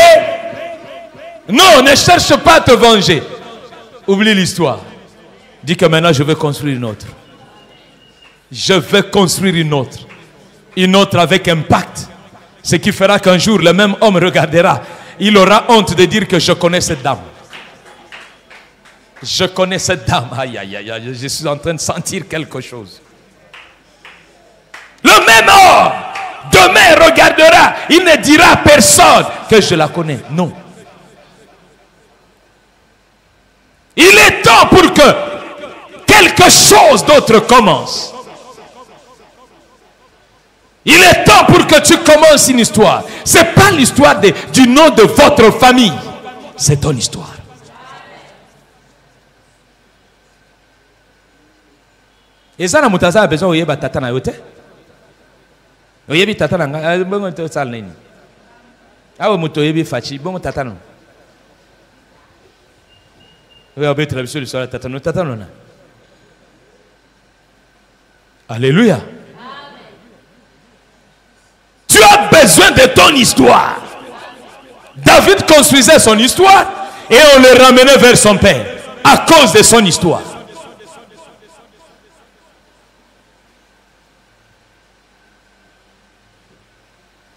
A: non, ne cherche pas à te venger. Oublie l'histoire. Dis que maintenant je vais construire une autre. Je vais construire une autre. Une autre avec impact. Ce qui fera qu'un jour le même homme regardera. Il aura honte de dire que je connais cette dame. Je connais cette dame. Aïe, aïe, aïe, aïe. Je suis en train de sentir quelque chose. Le même homme demain regardera. Il ne dira à personne que je la connais. Non. Il est temps pour que quelque chose d'autre commence. Il est temps pour que tu commences une histoire. Ce n'est pas l'histoire du nom de votre famille. C'est ton histoire. Et ça, on a besoin de tata na yote. Oyebi tata na nga bongo to sal nini. Awo muto yebi fachi bongo tata no. Oui, on peut traverser le soir tata no tata no na. Alléluia. Tu as besoin de ton histoire. David construisait son histoire et on le ramenait vers son père à cause de son histoire.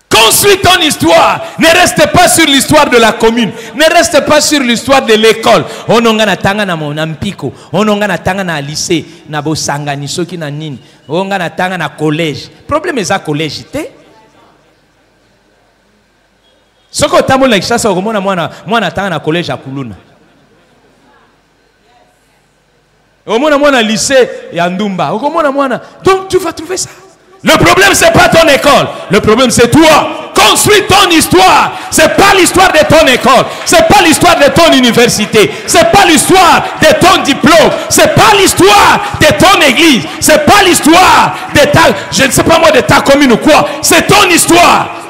A: Construis ton histoire. Ne reste pas sur l'histoire de la commune. Ne reste pas sur l'histoire de l'école. On a tanga na monampiko. On a tanga na lycée. Na bosanga ni soki na nini. On a tanga na collège. Problème est à collège. Soko tamo la kishasa okomona mwana tanga na collège à Kuluna. Okomona mwana lycée ya Ndumba. Okomona mwana. Donc tu vas trouver ça. Le problème, ce n'est pas ton école. Le problème, c'est toi. Construis ton histoire. Ce n'est pas l'histoire de ton école. Ce n'est pas l'histoire de ton université. Ce n'est pas l'histoire de ton diplôme. Ce n'est pas l'histoire de ton église. Ce n'est pas l'histoire de ta, je ne sais pas moi, de ta commune ou quoi. C'est ton histoire.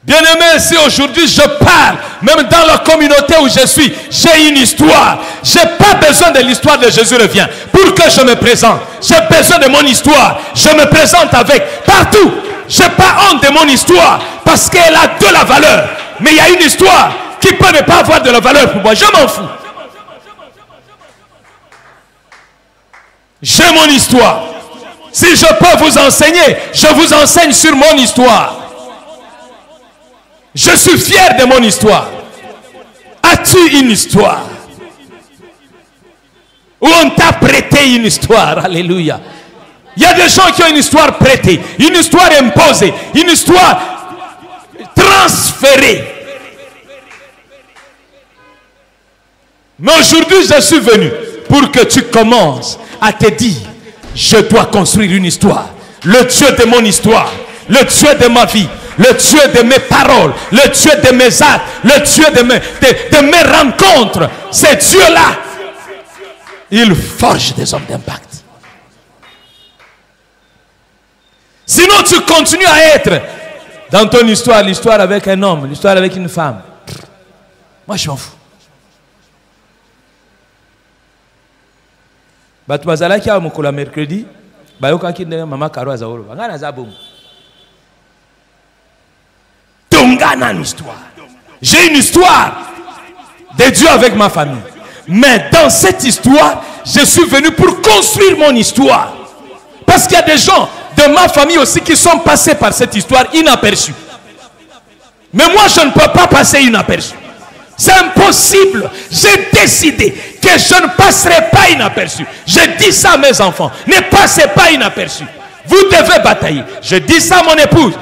A: Bien-aimé, si aujourd'hui je parle, même dans la communauté où je suis, j'ai une histoire. Je n'ai pas besoin de l'histoire de Jésus revient. Pour que je me présente, j'ai besoin de mon histoire. Je me présente avec partout. Je n'ai pas honte de mon histoire parce qu'elle a de la valeur. Mais il y a une histoire qui peut ne pas avoir de la valeur pour moi. Je m'en fous. J'ai mon histoire. Si je peux vous enseigner, je vous enseigne sur mon histoire. Je suis fier de mon histoire. As-tu une histoire? Ou on t'a prêté une histoire? Alléluia. Il y a des gens qui ont une histoire prêtée, une histoire imposée, une histoire transférée. Mais aujourd'hui, je suis venu pour que tu commences à te dire, je dois construire une histoire. Le Dieu de mon histoire, le Dieu de ma vie, le Dieu de mes paroles, le Dieu de mes actes, le Dieu de mes rencontres. C'est Dieu-là. Il forge des hommes d'impact. Sinon, tu continues à être dans ton histoire, l'histoire avec un homme, l'histoire avec une femme. Moi, je m'en fous. Batu bazalaki a mokolo mercredi, bayokaki ndenge mama Karo azawolo. Ngana zabongo. Tongana une histoire. J'ai une histoire de Dieu avec ma famille. Mais dans cette histoire, je suis venu pour construire mon histoire. Parce qu'il y a des gens de ma famille aussi qui sont passés par cette histoire inaperçus. Mais moi, je ne peux pas passer inaperçu. C'est impossible. J'ai décidé que je ne passerai pas inaperçu. Je dis ça à mes enfants. Ne passez pas inaperçu. Vous devez batailler. Je dis ça à mon épouse.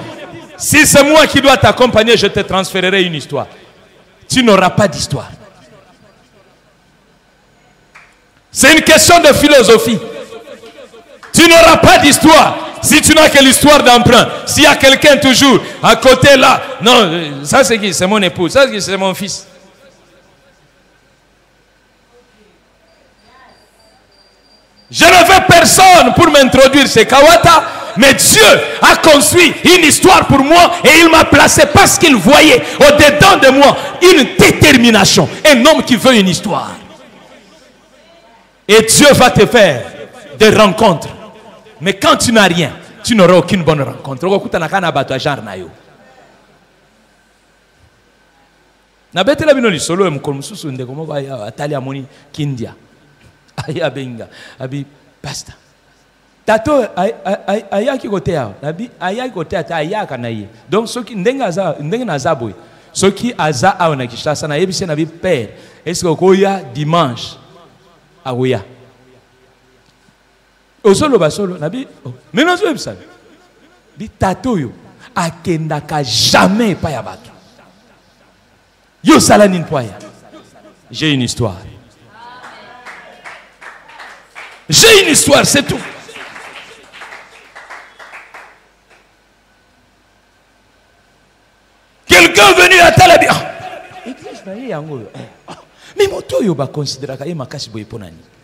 A: Si c'est moi qui dois t'accompagner, je te transférerai une histoire. Tu n'auras pas d'histoire. C'est une question de philosophie. Tu n'auras pas d'histoire si tu n'as que l'histoire d'emprunt. S'il y a quelqu'un toujours à côté là, non, ça c'est qui? C'est mon épouse, ça c'est mon fils. Je ne veux personne pour m'introduire chez Kawata, mais Dieu a construit une histoire pour moi et il m'a placé parce qu'il voyait au-dedans de moi une détermination. Un homme qui veut une histoire. Et Dieu va te faire des rencontres. Mais quand tu n'as rien, tu n'auras aucune bonne rencontre. Pastor. Tato ayaki kote ya nabi ayaki kote ata ayaka na ye. Donc ceux qui ndenge nazaboy ceux qui aza a na Kinshasa na yebise na bi père est-ce que koya dimanche aoya osolo basolo nabi mais non je ça bi tato yo akendaka jamais pa ya bato yo salani npoya. J'ai une histoire. J'ai une histoire, c'est tout. Quelqu'un venu à Talabi.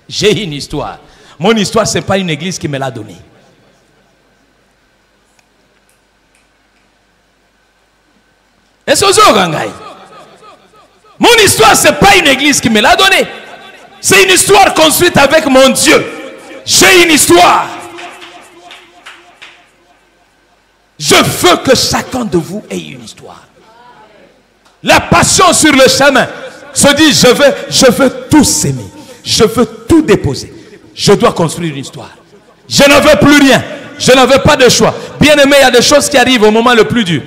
A: J'ai une histoire. Mon histoire, ce n'est pas une église qui me l'a donnée. Mon histoire, ce n'est pas une église qui me l'a donnée. C'est une histoire construite avec mon Dieu. J'ai une histoire. Je veux que chacun de vous ait une histoire. La passion sur le chemin se dit, je veux tout s'aimer. Je veux tout déposer. Je dois construire une histoire. Je ne veux plus rien. Je n'avais pas de choix. Bien aimé, il y a des choses qui arrivent au moment le plus dur.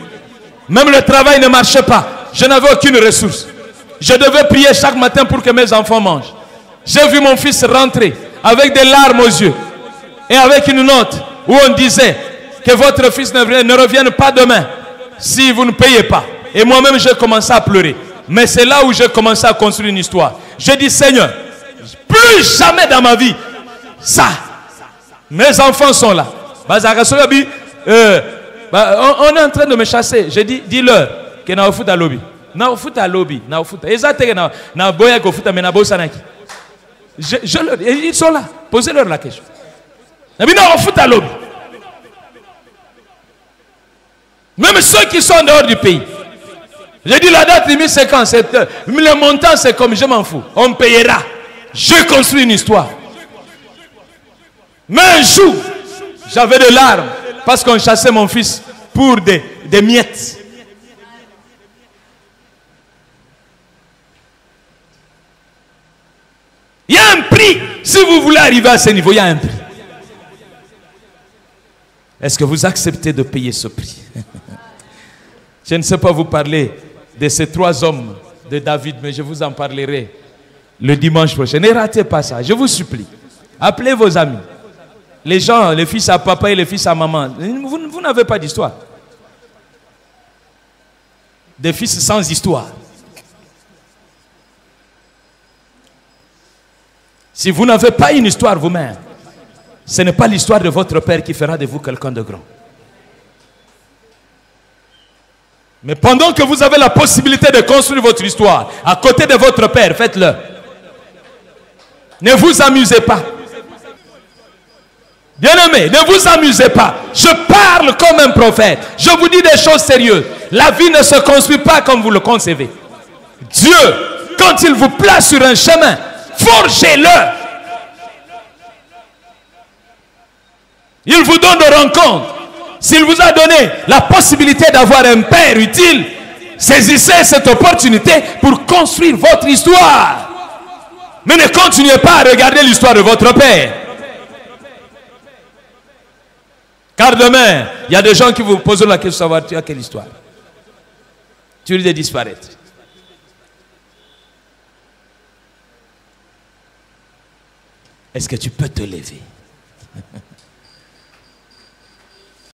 A: Même le travail ne marchait pas. Je n'avais aucune ressource. Je devais prier chaque matin pour que mes enfants mangent. J'ai vu mon fils rentrer avec des larmes aux yeux et avec une note où on disait que votre fils ne revienne pas demain si vous ne payez pas. Et moi-même, j'ai commencé à pleurer. Mais c'est là où j'ai commencé à construire une histoire. J'ai dit, Seigneur, plus jamais dans ma vie, ça. Mes enfants sont là. On est en train de me chasser. J'ai dit, dis-leur que na foot à lobby. Na foot à lobby. Na foot. Exactement. Na boya ko foot mais na bosanaki. Ils sont là. Posez-leur la question. Même ceux qui sont dehors du pays. J'ai dit la date limite c'est quand? Le montant c'est comme je m'en fous. On payera. Je construis une histoire. Mais un jour, j'avais des larmes parce qu'on chassait mon fils pour des miettes. Il y a un prix. Si vous voulez arriver à ce niveau, il y a un prix. Est-ce que vous acceptez de payer ce prix? Je ne sais pas vous parler de ces 3 hommes de David, mais je vous en parlerai le dimanche prochain. Ne ratez pas ça, je vous supplie. Appelez vos amis. Les gens, les fils à papa et les fils à maman. Vous n'avez pas d'histoire. Des fils sans histoire. Si vous n'avez pas une histoire vous-même, ce n'est pas l'histoire de votre père qui fera de vous quelqu'un de grand. Mais pendant que vous avez la possibilité de construire votre histoire à côté de votre père, faites-le. Ne vous amusez pas. Bien-aimés, ne vous amusez pas. Je parle comme un prophète. Je vous dis des choses sérieuses. La vie ne se construit pas comme vous le concevez. Dieu, quand il vous place sur un chemin, forgez-le. Il vous donne de rencontres. S'il vous a donné la possibilité d'avoir un père utile, saisissez cette opportunité pour construire votre histoire. Mais ne continuez pas à regarder l'histoire de votre père. Car demain, il y a des gens qui vous posent la question de savoir tu as quelle histoire. Tu risques de disparaître. Est-ce que tu peux te lever?